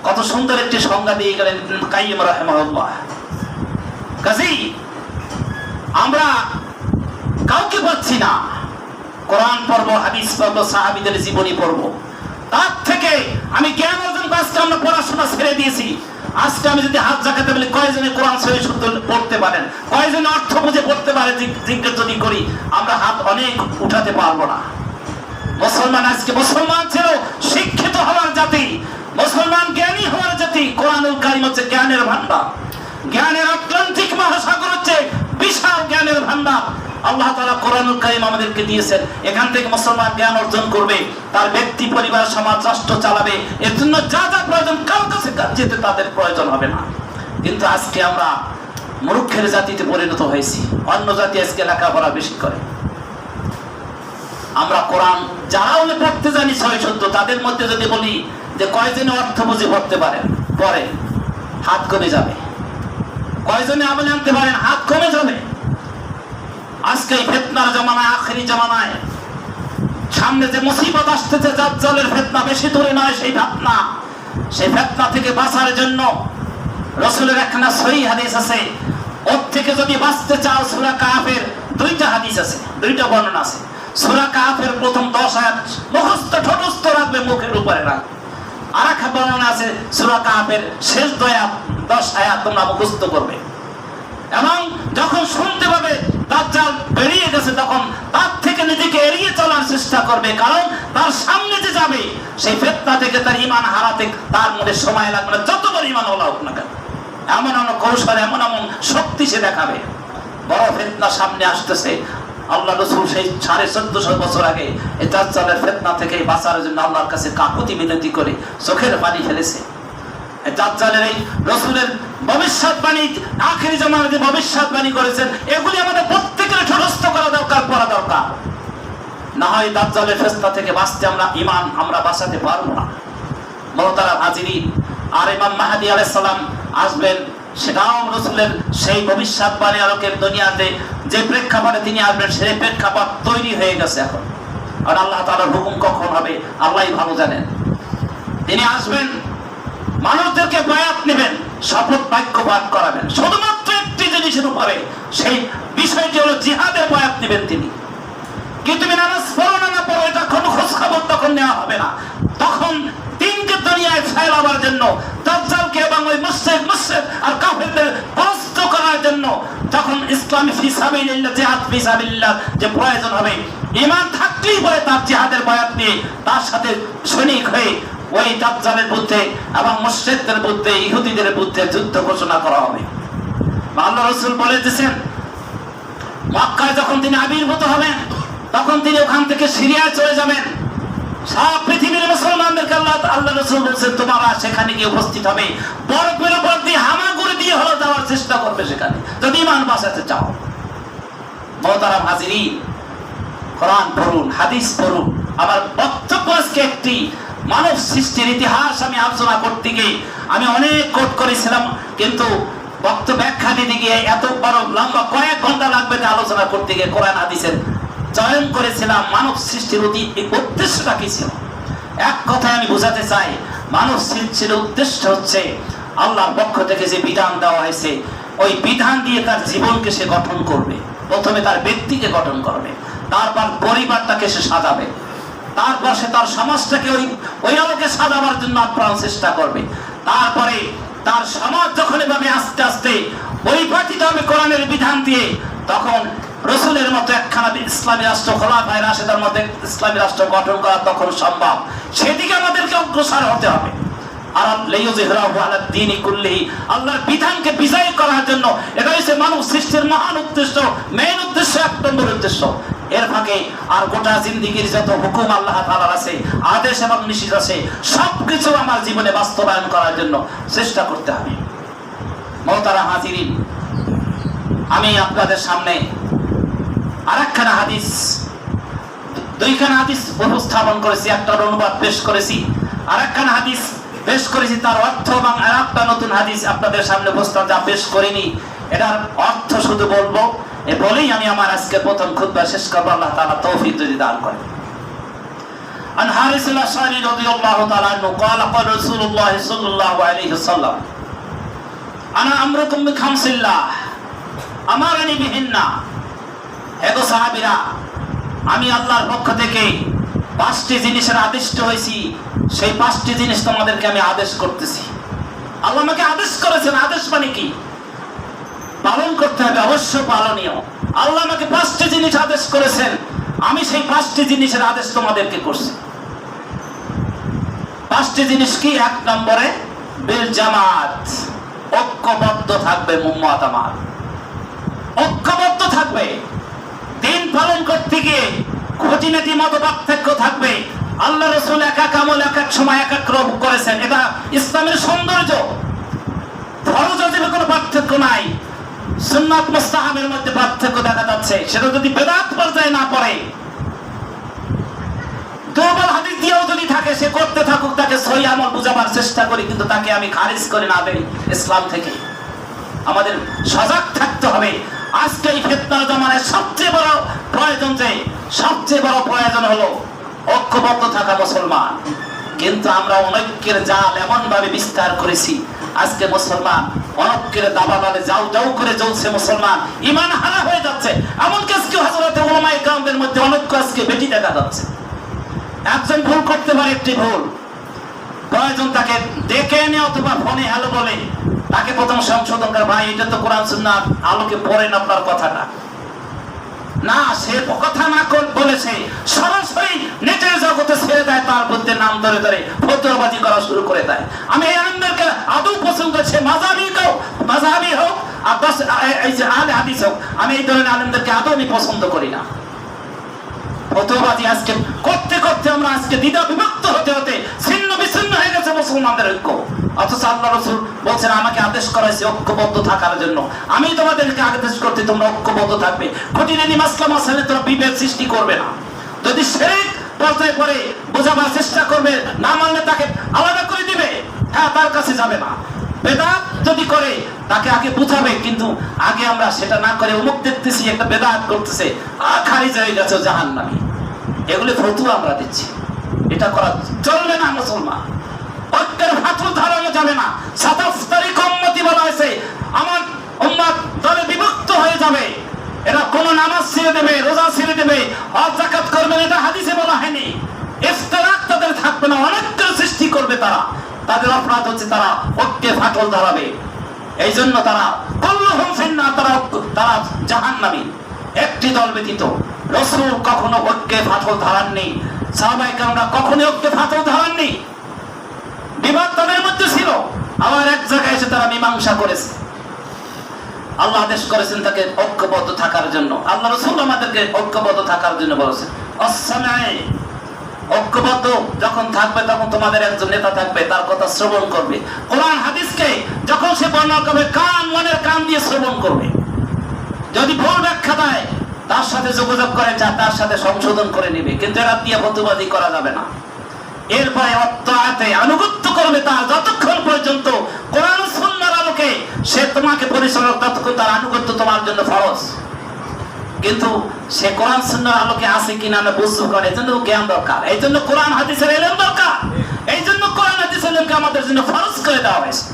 কত সুন্দর একটি সংজ্ঞা দিয়ে গেলেন কাইয়িম রাহিমাহুল্লাহ। কাজেই আমরা কাউকে পাচ্ছি না, কোরআন পড়ব, হাদিস পড়ব, সাহাবীদের জীবনী পড়ব, তার থেকে আমি জ্ঞান অর্জন করে আজকে আমরা পড়াশোনা ছেড়ে দিয়েছি। আজকে আমি যদি হাত জাগাতে বলি কয়জনে কোরআন সহি শুদ্ধ পড়তে পারেন, কয়জনে অর্থ বুঝে পড়তে পারে, জিজ্ঞেস যদি করি আমরা হাত অনেক উঠাতে পারবো না। মুসলমান আজকে মুসলমান ছিল শিক্ষিত হওয়ার জাতি, মুসলমান জ্ঞানী হওয়ার জাতি। কোরআনুল কারীম হচ্ছে জ্ঞানের ভান্ডার, জ্ঞানের আটলান্টিক মহাসাগর হচ্ছে বিশাল জ্ঞানের ভান্ডার। আল্লাহ তাআলা কোরআনুল কারীম আমাদেরকে দিয়েছেন, এখান থেকে মুসলমান জ্ঞান অর্জন করবে, তার ব্যক্তি, পরিবার, সমাজ, রাষ্ট্র চালাবে। এর জন্য যা যা প্রয়োজন কার কাছে যেতে তাদের প্রয়োজন হবে না। কিন্তু আজকে আমরা মূর্খের জাতিতে পরিণত হয়েছি। অন্য জাতি আজকে লেখাপড়া বেশি করে। আমরা কোরআন যারা উনি পড়তে জানি ছয় শুদ্ধ, তাদের মধ্যে যদি বলি যে কয়জনে অর্থ বুঝে পড়তে পারেন, পরে হাত কমে যাবে। কয়জনে আমলে আনতে পারেন, হাত কমে যাবে। আজকে এই ফিতনার জামানায়, আখেরি জামানায় সামনে যে মুসিবত আসতেছে, দাজ্জালের ফিতনা বেশি দূরে নয়। সেই ফিতনা থেকে বাঁচার জন্য রাসূলের একখানা সহিহ হাদিস আছে, ওর থেকে যদি বাঁচতে চাও সূরা কাহফের দুইটা হাদিস আছে, দুইটা বর্ণনা আছে। সূরা কাহফের প্রথম 10 আয়াত মুখস্থ ঠোঁটস্থ রাখবে, মুখের উপরে রাখবে। আর একটা বর্ণনা আছে সূরা কাহফের শেষ 10 আয়াত তোমরা মুখস্থ করবে, এবং যখন শুনতে পাবে দাজ্জাল বেরিয়ে গেছে তখন তার থেকে নিজেকে এড়িয়ে চলার চেষ্টা করবে। কারণ তার সামনে যে যাবে সেই ফিতনা থেকে তার ঈমান হারাতে তার মনে সময় লাগবে না, যতবার ঈমান ওলা হোক না কেন। এমন কৌশল, এমন শক্তি সে দেখাবে। বড় ফিতনা সামনে আসতেছে। আল্লাহ রাসূল সেই 1450 বছর আগে এই দাজ্জালের ফিতনা থেকে বাঁচার জন্য আল্লাহর কাছে কাকুতি মিনতি করে চোখের পানি ফেলেছে। দাজ্জালের এই রাসূলের ভবিষ্যৎবাণী, আখেরি জামানায় যে ভবিষ্যৎবাণী করেছেন, এগুলি আমাদের প্রত্যেকের ঠোঁটস্থ করা দরকার, পড়া দরকার। না হয় দাজ্জালের ফিতনা থেকে বাঁচতে আমরা বাঁচাতে পারবো না। মুহতারাম হাজিরিন, আর ইমাম মাহদী আলাইহিস সালাম আসবেন, সেটাও রাসূলের সেই ভবিষ্যৎবাণী আলোকের দুনিয়াতে যে প্রেক্ষাপটে তিনি আসবেন, সেই প্রেক্ষাপট তৈরি হয়ে গেছে এখন। আর আল্লাহ তাআলার হুকুম কখন হবে আল্লাহই ভালো জানেন। তিনি আসবেন, মানুষদেরকে বায়াত নেবেন, শপথ বাক্য পাঠ করাবেন শুধুমাত্র একটি জিনিসের উপরে, সেই বিষয়টি হলো জিহাদের বায়াত নেবেন তিনি। কিন্তু তুমি নামাজ পড়ো না পড়ো এটা কোনো খোঁজ খবর তখন নেওয়া হবে না। তখন দিনকে দুনিয়ায় ফেলাবার জন্য, দাজ্জালকে এবং ওই মুশরিক আর কাফেরদের পরাস্ত করার জন্য তখন ইসলামী ফি সাবিলিল্লাহ, জিহাদ ফি সাবিলিল্লাহ যে প্রয়োজন হবে, ঈমান থাকলেই পরে তার জিহাদের বায়াত নিয়ে তার সাথে সৈনিক হয়ে ওই দাজ্জালের বিরুদ্ধে এবং মুশরিকদের বিরুদ্ধে, ইহুদিদের বিরুদ্ধে যুদ্ধ ঘোষণা করা হবে। আল্লাহ রাসূল বলে দিয়েছেন, মক্কায় যখন তিনি আবির্ভূত হবেন তখন তিনি ওখান থেকে সিরিয়ায় চলে যাবেন। সব পৃথিবীর মুসলমানদেরকে আল্লাহ রাসূল বলেছেন তোমরা সেখানে গিয়ে উপস্থিত হবে, বরফের উপর দিয়ে হামাগুড়ি দিয়ে হলো যাওয়ার চেষ্টা করবে সেখানে, যদি ঈমান বাঁচাতে চাও। মুহতারাম হাজিরিন, কোরআন পড়ুন, হাদিস পড়ুন। আমার বক্তব্য আজকে একটি মানব সৃষ্টির ইতিহাস আমি আলোচনা করতে গিয়ে আমি অনেক কোট করেছিলাম, কিন্তু বক্তব্য ব্যাখ্যা দিতে গিয়ে এত বড় লম্বা কয়েক ঘন্টা লাগবে আলোচনা করতে গিয়ে কোরআন হাদিসের চয়ন করেছিলাম। মানব সৃষ্টির উদ্দেশ্যটা কি ছিল? এক কথায় আমি বোঝাতে চাই, মানব সৃষ্টির উদ্দেশ্য হচ্ছে আল্লাহর পক্ষ থেকে যে বিধান দেওয়া হয়েছে ওই বিধান দিয়ে তার জীবনকে সে গঠন করবে। প্রথমে তার ব্যক্তিকে গঠন করবে, তারপর পরিবারটাকে সে সাজাবে, তারপর সে তার সমাজটাকে ওই আলোকে সাজাবার জন্য আপ্রাণ চেষ্টা করবে। তারপরে তার সমাজ যখন এভাবে আস্তে আস্তে পরিবর্তিত হবে কোরআনের বিধান দিয়ে, তখন রাসূলের মতো একখানা ইসলামী রাষ্ট্র, খোলাফায়ে রাশেদার মতো ইসলামী রাষ্ট্র গঠন করা তখন সম্ভব। সেদিকে আমাদেরকে অগ্রসর হতে হবে। আর লিইয়ুযহিরাহু আলাদ দীনি কুল্লিহি, আল্লাহর বিধানকে বিজয় করার জন্য, এটা হচ্ছে মানব সৃষ্টির মহান উদ্দেশ্য, মেইন উদ্দেশ্য, এক নম্বর উদ্দেশ্য। এর ফাঁকে আর গোটা জিন্দেগীর যত হুকুম আল্লাহ তাআলার আছে, আদেশ এবং নিষেধ আছে, সবকিছু আমার জীবনে বাস্তবায়ন করার জন্য চেষ্টা করতে হবে। মুহতারাম হাজিরিন, আমি আপনাদের সামনে আরেকখানা হাদিস, দুইখানা হাদিস উপস্থাপন করেছি, একটার অনুবাদ পেশ করেছি, আরেকখানা হাদিস পেশ করেছি, তার অর্থ এবং আরেকটা নতুন হাদিস আপনাদের সামনে উপস্থাপন যা পেশ করিনি, এটার অর্থ শুধু বলবো, এ বলেই আমি আমার আজকে প্রথম খুতবা শেষ করব, আল্লাহ তাআলা তৌফিক যদি দান করেন। আন হারিস আল-আশআরি রাদিয়াল্লাহু তাআলা আনহু قال قال رسول الله صلى الله عليه وسلم আনা আমরুকুম বিখামসিল্লাহ আমারানি বিহিন্না। হে গো সাহাবীরা, আমি আল্লাহর পক্ষ থেকে 5টি জিনিসের আদিষ্ট হয়েছি, সেই 5টি জিনিস তোমাদেরকে আমি আদেশ করতেছি। আল্লাহ আমাকে আদেশ করেছেন, আদেশ মানে কি? পালন করতে হবে, অবশ্য পালনীয়। আল্লাহ আমাকে 5টি জিনিস আদেশ করেছেন, আমি সেই 5টি জিনিসের আদেশ তোমাদেরকে করছি। 5টি জিনিস কি? 1 নম্বরে বিল জামাত, ঐক্যবদ্ধ থাকবে উম্মত আমার, ঐক্যবদ্ধ থাকবে। দিন পালন করতে গিয়ে খুঁটিনাটি মত পার্থক্য থাকবে। আল্লাহ রাসূল এক এক আমল এক এক সময় এক এক রকম করেছেন, এটা ইসলামের সৌন্দর্য। ফরজ ওয়াজিবের কোনো পার্থক্য নাই, সুন্নাত মুস্তাহাবের মধ্যে পার্থক্য দেখা যাচ্ছে, সেটা যদি বেদাত পর্যায়ে না পড়ে, দুর্বল হাদিস দিয়েও যদি থাকে, সে করতে থাকুক, তাকে সহিহ আমল বুঝাবার চেষ্টা করি, কিন্তু তাকে আমি খারিজ করে না দেই ইসলাম থেকে। আমাদের সজাগ থাকতে হবে। আজকে এই ফিতনার জামানায় সবচেয়ে বড় প্রয়োজন হলো ঐক্যবদ্ধ থাকা মুসলমান। কিন্তু আমরা অনৈক্যের জাল এমন ভাবে বিস্তার করেছি, আজকে মুসলমান অনৈক্যের দাবানলে যাও যাও করে জ্বলছে, মুসলমান ঈমান হারা হয়ে যাচ্ছে। এমনকি আজকে হযরতে উলামায়ে কেরামদের মধ্যে অনৈক্য আজকে বেশি দেখা যাচ্ছে। একজন ভুল করতে পারে, একটি ভুল প্রয়োজন তাকে ডেকে এনে অথবা ফোনে হ্যালো বলে তাকে প্রথম সংশোধন করে, ভাই এটা তো কোরআন সুন্নাহর আলোকে পড়েন আপনার কথাটা না, সে কথা না বলেছে সরাসরি নেটের জগতে ছেড়ে দেয়, তার মধ্যে নাম ধরে ধরে ফতোয়াবাজি করা শুরু করে দেয়। আমি এই আলেমদেরকে আদৌ পছন্দ করছি, মাযহাবী হোক আর এই যে আহলে হাদিস হোক, আমি এই ধরনের আলেমদেরকে আদৌ আমি পছন্দ করি না। ফতোয়াবাজি আজকে করতে করতে আমরা আজকে দ্বিধা বিভক্ত হতে হতে ছিন্ন বিচ্ছিন্ন হয়ে গেছে মুসলমানদের ঐক্য। অথচ আল্লাহ রাসূল বলছেন আমাকে আদেশ করা হয়েছে ঐক্যবদ্ধ থাকার জন্য। আমি তোমাদেরকে আদেশ করতে তোমরা ঐক্যবদ্ধ থাকবে, খুঁটিনাটি মাসলা মাসাইলে তোমরা বিভেদ সৃষ্টি করবে না। যদি শিরক পর্যায়ে পড়ে বোঝাবার চেষ্টা করবে, না মানলে তাকে আলাদা করে দিবে, হ্যাঁ তার কাছে যাবে না। বেদাত যদি করে তাকে আগে বুঝাবে, কিন্তু আগে আমরা সেটা না করে অমুক দেখতেছি একটা বেদাত করতেছে, খারিজ হয়ে গেছে, জাহান্নামী, এগুলো ফতোয়া আমরা দিচ্ছি। এটা করা চলবে না। মুসলমান ঐক্যের ফাটল ধরানো যাবে না। সাতাফতারিক উম্মতি বলা হয়েছে, আমার উম্মত দলে বিভক্ত হয়ে যাবে। এরা কোন নামাজ ছেড়ে দেবে, রোজা ছেড়ে দেবে, হজ যাকাত করবে, এটা হাদিসে বলা হয়নি। ইফতিরাক তাদের থাকবে না, অনৈক্যের সৃষ্টি করবে তারা। তাদের অপরাধ হচ্ছে তারা ঐক্যে ফাটল ধরাবে। এই জন্য তারা কুল্লুহুম ফিন্নার, তারা জাহান্নামী। একটি দল ব্যতীত রাসূল কখনো ঐক্যে ফাটল ধরাননি, সাহাবায়ে কেরামরা কখনো ঐক্যে ফাটল ধরাননি। বিবাদ তাদের মধ্যে ছিল, আবার এক জায়গায় এসে তারা মীমাংসা করেছে। আল্লাহ আদেশ করেছেন তাকে ঐক্যবদ্ধ থাকার জন্য। আল্লাহ রাসূল আমাদেরকে ঐক্যবদ্ধ থাকার জন্য বলেছেন, আসসামায়ে, ঐক্যবদ্ধ যখন থাকবে তখন তোমাদের একজন নেতা থাকবে, তার কথা শ্রবণ করবে। কোরআন হাদিসকে যখন সে বর্ণনা করবে, মনের কান দিয়ে শ্রবণ করবে। যদি ভুল ব্যাখ্যা দেয় তার সাথে যোগাযোগ করে, তার সাথে সংশোধন করে নেবে, কিন্তু এরা দিয়ে ফতোয়াবাজি করা যাবে না। এরপরে অত্যাতে আনুগত্য করবে তার, যতক্ষণ পর্যন্ত কোরআন সুন্নাহর আলোকে সে তোমাকে পরিচালক, ততক্ষণ তার আনুগত্য তোমার জন্য ফরজ। কিন্তু সে কোরআন সুন্নাহর আলোকে আছে কিনা আমরা বুঝতে পারি, এজন্য জ্ঞান দরকার, এই জন্য কোরআন হাদিসের ইলম দরকার, এই জন্য কোরআন হাদিসের ইলমকে আমাদের জন্য ফরজ করে দেওয়া হয়েছে।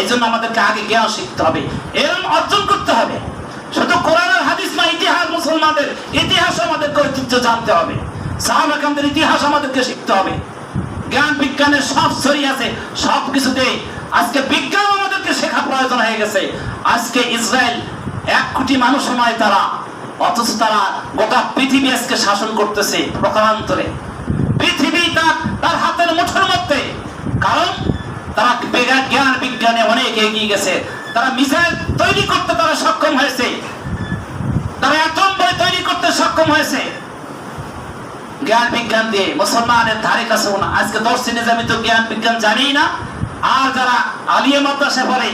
এই জন্য আমাদেরকে আগে জ্ঞান শিখতে হবে, ইলম অর্জন করতে হবে। শুধু কোরআন আর হাদিস না, ইতিহাস, মুসলমানদের ইতিহাস আমাদেরকে ঐতিহ্য জানতে হবে, সাহাবা কেরামদের ইতিহাস আমাদেরকে শিখতে হবে। জ্ঞান বিজ্ঞানের সব ছড়িয়ে আছে, সব কিছুতে আজকে বিজ্ঞান আমাদেরকে শেখা প্রয়োজন হয়ে গেছে। আজকে ইসরায়েল 1 কোটি মানুষ নয় তারা, অথচ তারা গোটা পৃথিবী আজকে শাসন করতেছে প্রকারান্তরে। পৃথিবী তার হাতের মুঠোর মধ্যে, কারণ তারা জ্ঞান বিজ্ঞানে অনেক এগিয়ে গেছে। তারা মিসাইল তৈরি করতে তারা সক্ষম হয়েছে। তারা অ্যাটম বই তৈরি করতে সক্ষম হয়েছে জ্ঞান বিজ্ঞান দিয়ে। মুসলমানের ধারে কাছেও না। আজকে দর্শী নিজামী তো জ্ঞান বিজ্ঞান জানেই না, আর যারা আলিয়া মাদ্রাসা পড়ে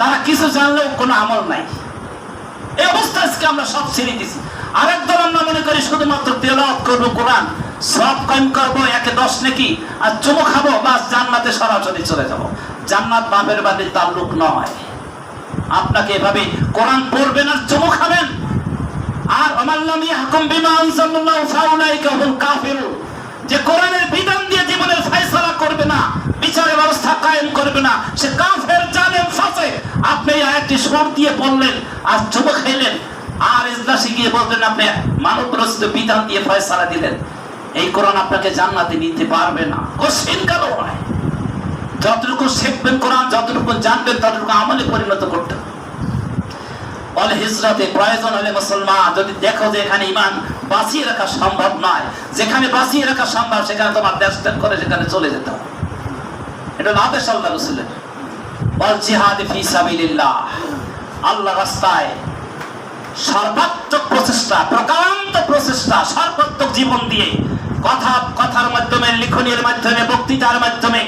তারা কিছু জানলেও কোনো আমল নাই। এই অবস্থা আজকে আমরা সব ছেড়ে দিছি। আরেক দল আমরা মনে করি শুধুমাত্র তেলাওয়াত করবো কোরআন, সব কাম করবো, একে 10 নেকি, আর চুমো খাবো, বাস জান্নাতে সরাসরি চলে যাবো। জান্নাত বাপের বাড়ির তাল্লুক নয়। আপনাকে এভাবে কোরআন পড়বেন আর চুমো খাবেন, আর আমাল্লাম ইয়াহকুম বিমা আনজালাল্লাহু ফাউলাইকা হুল কাফিরুন, যে কোরআনের বিধান দিয়ে জীবনের ফয়সালা করবে না, বিচারের ব্যবস্থা কায়েম করবে না, সে কাফের, জালেম, ফাসিক। আপনি এই আয়াতটি সুর দিয়ে পড়লেন আর চুমো খেলেন, আর ইজলাসে গিয়ে বললেন আপনি মানব রচিত বিধান দিয়ে ফয়সালা দিলেন। এই কোরআন আপনাকে জান্নাতে নিতে পারবে না। কোশ্চিন কেন হয়? যতটুকু শিখবেন কোরআন, যতটুকু জানবেন, ততটুকু আমলে পরিণত করতে হবে। অল হিজরাতে প্রয়োজন হলে মুসলমান, যদি দেখো যে এখানে ঈমান বাঁচিয়ে রাখা সম্ভব নয়, যেখানে বাঁচিয়ে রাখা সম্ভব সেখানে তোমার দেশ ত্যাগ করে সেখানে চলে যেতে হবে। এটা আদেশ আল্লাহ রাসূলের। ওয়াল জিহাদ ফি সাবিলিল্লাহ, আল্লাহ রাস্তায় সর্বাত্মক প্রচেষ্টা, প্রকারান্ত প্রচেষ্টা, সর্বাত্মক জীবন দিয়ে, কথার মাধ্যমে, লিখনের মাধ্যমে, বক্তৃতার মাধ্যমে,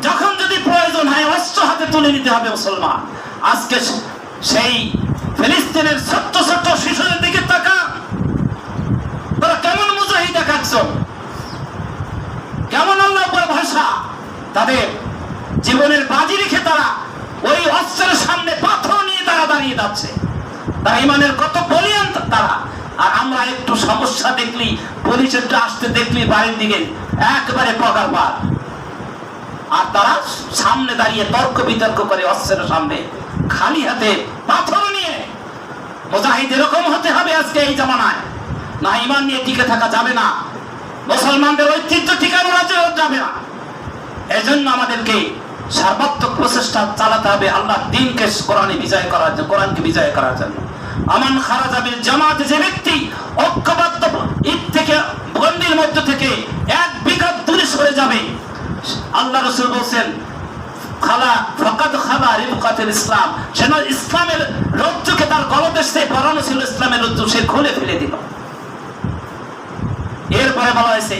যখন যদি প্রয়োজন হয় অস্ত্র হাতে তুলে নিতে হবে মুসলমান। আজকে সেই ফিলিস্তিনের ছোট্ট ছোট্ট শিশুদের দিকে তাকা, তারা কেমন মুজাহিদ দেখাচ্ছ, কেমন আল্লাহর উপর ভরসা। তাদের জীবনের বাজি রেখে তারা ওই অস্ত্রের সামনে পাথর নিয়ে তারা দাঁড়িয়ে যাচ্ছে। তারা ইমানের কত বলিয়ান তারা। আর আমরা একটু সমস্যা দেখলি, পুলিশ একটু আসতে দেখলি বাড়ির দিকে একবারে পগারবাদ, আর তারা সামনে দাঁড়িয়ে তর্ক বিতর্ক করে অস্ত্রের সামনে খালি হাতে পাথর নিয়ে। মুজাহিদ এরকম হতে হবে আজকে এই জামানায়, না ইমান নিয়ে টিকে থাকা যাবে না, মুসলমানদের ঐতিহ্য টিকানো যাবে না। এজন্য আমাদেরকে সর্বাত্মক প্রচেষ্টা চালাতে হবে আল্লাহর দ্বীনকে কোরআনে বিজয় করার জন্য, কোরআনকে বিজয় করার জন্য। আমান খারাজা বিল জামাত, যে ব্যক্তি ঐক্যবদ্ধ ঈদ থেকে গণ্ডির মধ্য থেকে 1 বিঘত দূরে সরে যাবে, আল্লাহ রাসূল বলেন খালা ফাকাদ খালা রিবকাতুল ইসলাম, সে ইসলামের রজ্জুকে, তার গলদেশে পরানো ছিল ইসলামের রজ্জু, সে খুলে ফেলে দিল। এরপরে বলা হয়েছে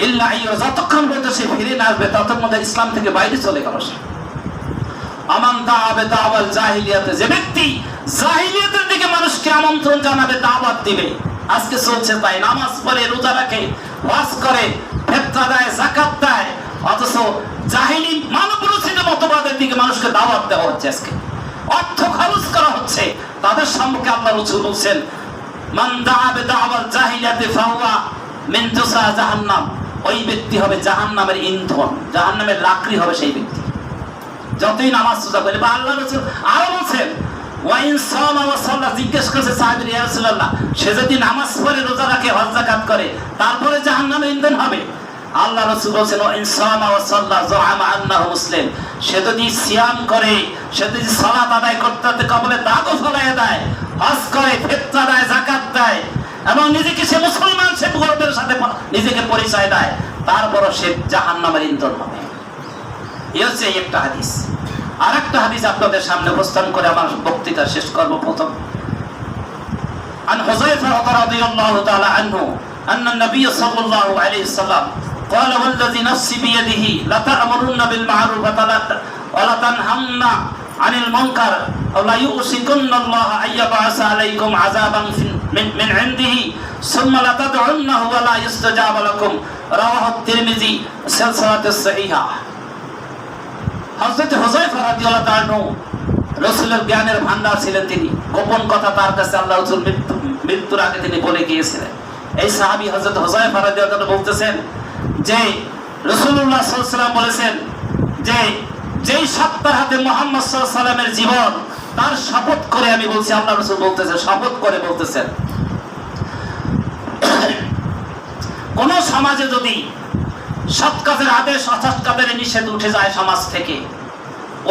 ইল্লা আইয়ু, যতক্ষণ পর্যন্ত সে ফিরে না আসবে ততক্ষণ মধ্যে ইসলাম থেকে বাইরে চলে গেল সে। আমান দাআবা দাওয়াল জাহিলিয়াত, যে ব্যক্তি জাহিলিয়াতের দিকে মানুষকে আমন্ত্রণ জানাবে, দাওয়াত দিবে। আজকে চলছে তাই, নামাজ পড়ে, রোজা রাখে, ওয়াজ করে, ফিতরা দেয়, যাকাত দেয়, অথচ জাহিলি মানব রচিত মতবাদের দিকে মানুষকে দাওয়াত দেওয়া হচ্ছে। আজকে অর্থ খরচ করা হচ্ছে তাদের সম্পর্কে। আল্লাহ রাসূল বলেন মান দাআবা দাওয়াল জাহিলিয়াত ফাহুয়া মিন তুসা জাহান্নাম, ওই ব্যক্তি হবে জাহান্নামের ইন্ধন, জাহান্নামের লাকড়ি হবে সেই ব্যক্তি। যতই নামাজ রোজা করে। বা আল্লাহ রাসূল আরো বলেন ওয়াইন সামা ওয়া সাল্লা, জিজ্ঞেস করেছে সাহাবী ইয়া রাসূলুল্লাহ, সে যদি নামাজ পড়ে, রোজা রাখে, হজ যাকাত করে, তারপরে জাহান্নামের ইন্ধন হবে? আল্লাহ রাসূল বলেন ওয়াইন সামা ওয়া সাল্লা যাআমা আন্নাহু মুসলিম, সে যদি সিয়াম করে, সে যদি সালাত আদায় করতে কবলে দাগও ফলাইয়া দেয়, হজ করে, ফিতরা দেয়, যাকাত দেয়, এবং নিজেকে সে মুসলমান, সে গর্বের সাথে নিজেকে পরিচয় দেয়, তারপরও সে জাহান্নামের ইন্ধন হবে। এই হচ্ছে একটা হাদিস। আর একটা হাদিস আপনাদের সামনে উপস্থাপন করে আমার বক্তৃতা শেষ করব। প্রথম আন হুযায়ফা রাদিয়াল্লাহু তাআলা আনহু আন্না নবী সাল্লাল্লাহু আলাইহি ওয়াসাল্লাম قال والذي نفسي بيده لا تأمرن بالمعروف ولا تنهون عن المنكر ولا يؤسكن الله أن يبعث عليكم عذابا من عنده ثم لا تدعونه ولا يستجاب لكم رواه الترمذي سلسلة الصحيحة। হযরত হুযায়ফা রাদিয়াল্লাহু তাআলা আনহু রাসূলের জ্ঞানের ভান্ডার ছিলেন। তিনি গোপন কথা তার কাছে আল্লাহ রাসূল মৃত্যুর আগে তিনি বলে গিয়েছিলেন। এই সাহাবী হযরত হুযায়ফা রাদিয়াল্লাহু তাআলা বলতেছেন যে রাসূলুল্লাহ সাল্লাল্লাহু আলাইহি ওয়াসাল্লাম বলেছেন যে যেই সত্তার হাতে মুহাম্মদ সাল্লাল্লাহু আলাইহি ওয়াসাল্লামের জীবন, তার শপথ করে আমি বলছি, আল্লাহ রাসূল বলতেছেন, শপথ করে বলতেছেন, কোন সমাজে যদি সৎ কাজের আদেশ অসৎ কাজের নিষেধ উঠে যায় সমাজ থেকে,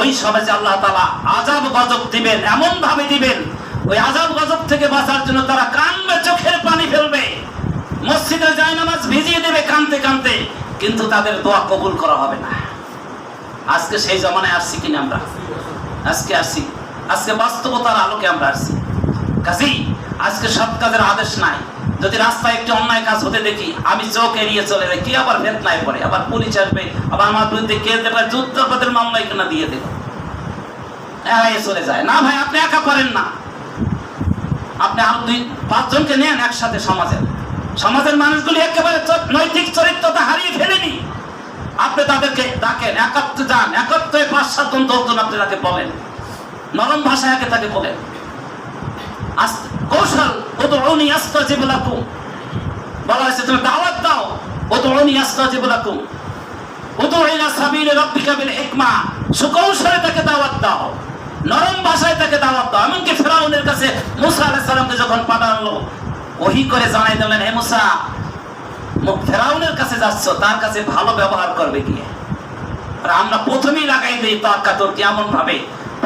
ওই সমাজে আল্লাহ তাআলা আযাব গজব দিবেন, এমন ভাবে দিবেন, ওই আযাব গজব থেকে বাঁচার জন্য তারা কান্না চোখের পানি ফেলবে, মসজিদে জায়নামাজ ভিজিয়ে দেবে কাঁদতে কাঁদতে, কিন্তু তাদের দোয়া কবুল করা হবে না। আজকে সেই জমানায় আসছি কিনা আমরা? আজকে আসছি। আজকে বাস্তবতার আলোকে আমরা আসছি। কাজেই আজকে সৎ কাজের আদেশ নাই। যদি রাস্তায় একটি অন্যায় কাজ হতে দেখি, আমি চোখ এড়িয়ে চলে যাই, কি আবার ফেতনায় পড়ে, আবার পুলিশ আসবে, আবার আমার বিরুদ্ধে কেস দেবে, যুদ্ধপদের মামলায় কেনা দিয়ে দেবে, চলে যায়। না ভাই, আপনি একা পারেন না, আপনি আরো 2-5 জনকে নেন একসাথে। সমাজের মানুষগুলি একেবারে নৈতিক চরিত্রতা হারিয়ে ফেলেনি, আপনি তাদেরকে ডাকেন, একত্রে যান, একত্রে 5-7 জন 10 জন আপনি তাকে বলেন, নরম ভাষায় তাকে বলেন। কৌশল উদউনি আস্তাজিব লাকুম, বলা হয়েছে তুমি দাওয়াত দাও, উদউনি আস্তাজিব লাকুম, উদউ ইলা সাবিলি রাব্বিকা বিল হিকমা, সুকৌশলে তাকে দাওয়াত দাও, নরম ভাষায় তাকে দাওয়াত দাও। এমনকি ফেরাউনের কাছে মুসা আলাইহিস সালামকে যখন পাঠানো, ওহী করে জানাই দিলেন, হে মুসা, ফেরাউনের কাছে যাচ্ছ, তার কাছে ভালো ব্যবহার করবে গিয়ে। আর আমরা প্রথমেই লাগাই দেই তর্কাতর্কি, এমন ভাবে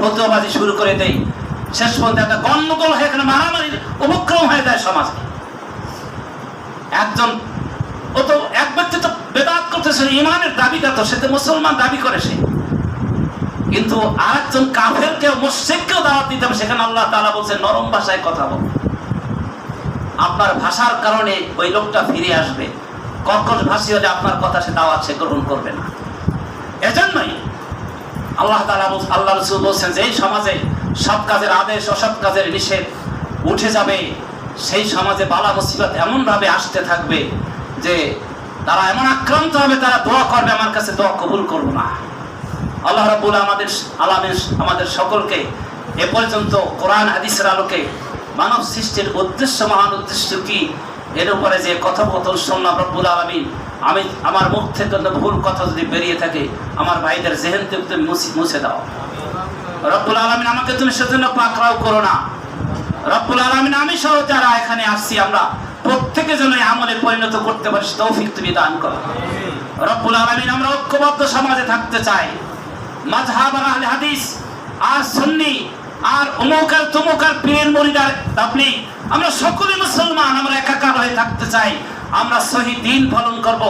ফতোয়াবাজি শুরু করে দেই, শেষ পর্যন্ত একটা গন্ডগোল হয়ে এখানে মারামারির উপক্রম হয়ে যায় সমাজে। এক ব্যক্তি তো বেদাত করতেছে, ইমানের দাবি করতো, সে তো মুসলমান দাবি করে সে, কিন্তু আরেকজন কাফেরকেও মুশরিককেও দাওয়াত দিতে হবে, সেখানে আল্লাহ তাআলা বলছেন নরম ভাষায় কথা বল। আপনার ভাষার কারণে ওই লোকটা ফিরে আসবে, কর্কশ ভাষী হলে আপনার কথা সে দাওয়াত সে গ্রহণ করবে না। এজন্যই আল্লাহ তাআলা আল্লাহ রাসূল বলছেন যে এই সমাজে সৎ কাজের আদেশ, অসৎ কাজের নিষেধ উঠে যাবে, সেই সমাজে বালা মুসিবত এমন ভাবে আসতে থাকবে যে তারা এমন আক্রান্ত হবে, তারা দোয়া করবে, আমার কাছে দোয়া কবুল করবো না। আল্লাহ রাব্বুল আলামিন আমাদের সকলকে এ পর্যন্ত কোরআন হাদিসের আলোকে মানব সৃষ্টির উদ্দেশ্য, মহান উদ্দেশ্য কি, এর উপরে যে কথোপকথন শুনলাম, রব্বুল আলামিন আমি আমার মুখ থেকে ভুল কথা যদি বেরিয়ে থাকে, আমার ভাইদের জেহেন থেকে তুমি মুছে দাও। রব্বুল আলামিন আমাকে তুমি সেজন্য পাকড়াও করো না। রব্বুল আলামিন আমি সহ যারা এখানে আসছি, আমরা প্রত্যেকে যেন এই আমলে পরিণত করতে পারি, তৌফিক তুমি দান করো। রব্বুল আলামিন আমরা ঐক্যবদ্ধ সমাজে থাকতে চাই, মাযহাব আর আহলে হাদিস আর সুন্নি আর অমুক আর তমুক আর পীর মুরিদার তাবলীগ, আমরা সকলে মুসলমান, আমরা একাকার হয়ে থাকতে চাই, আমরা সহি দ্বীন পালন করব।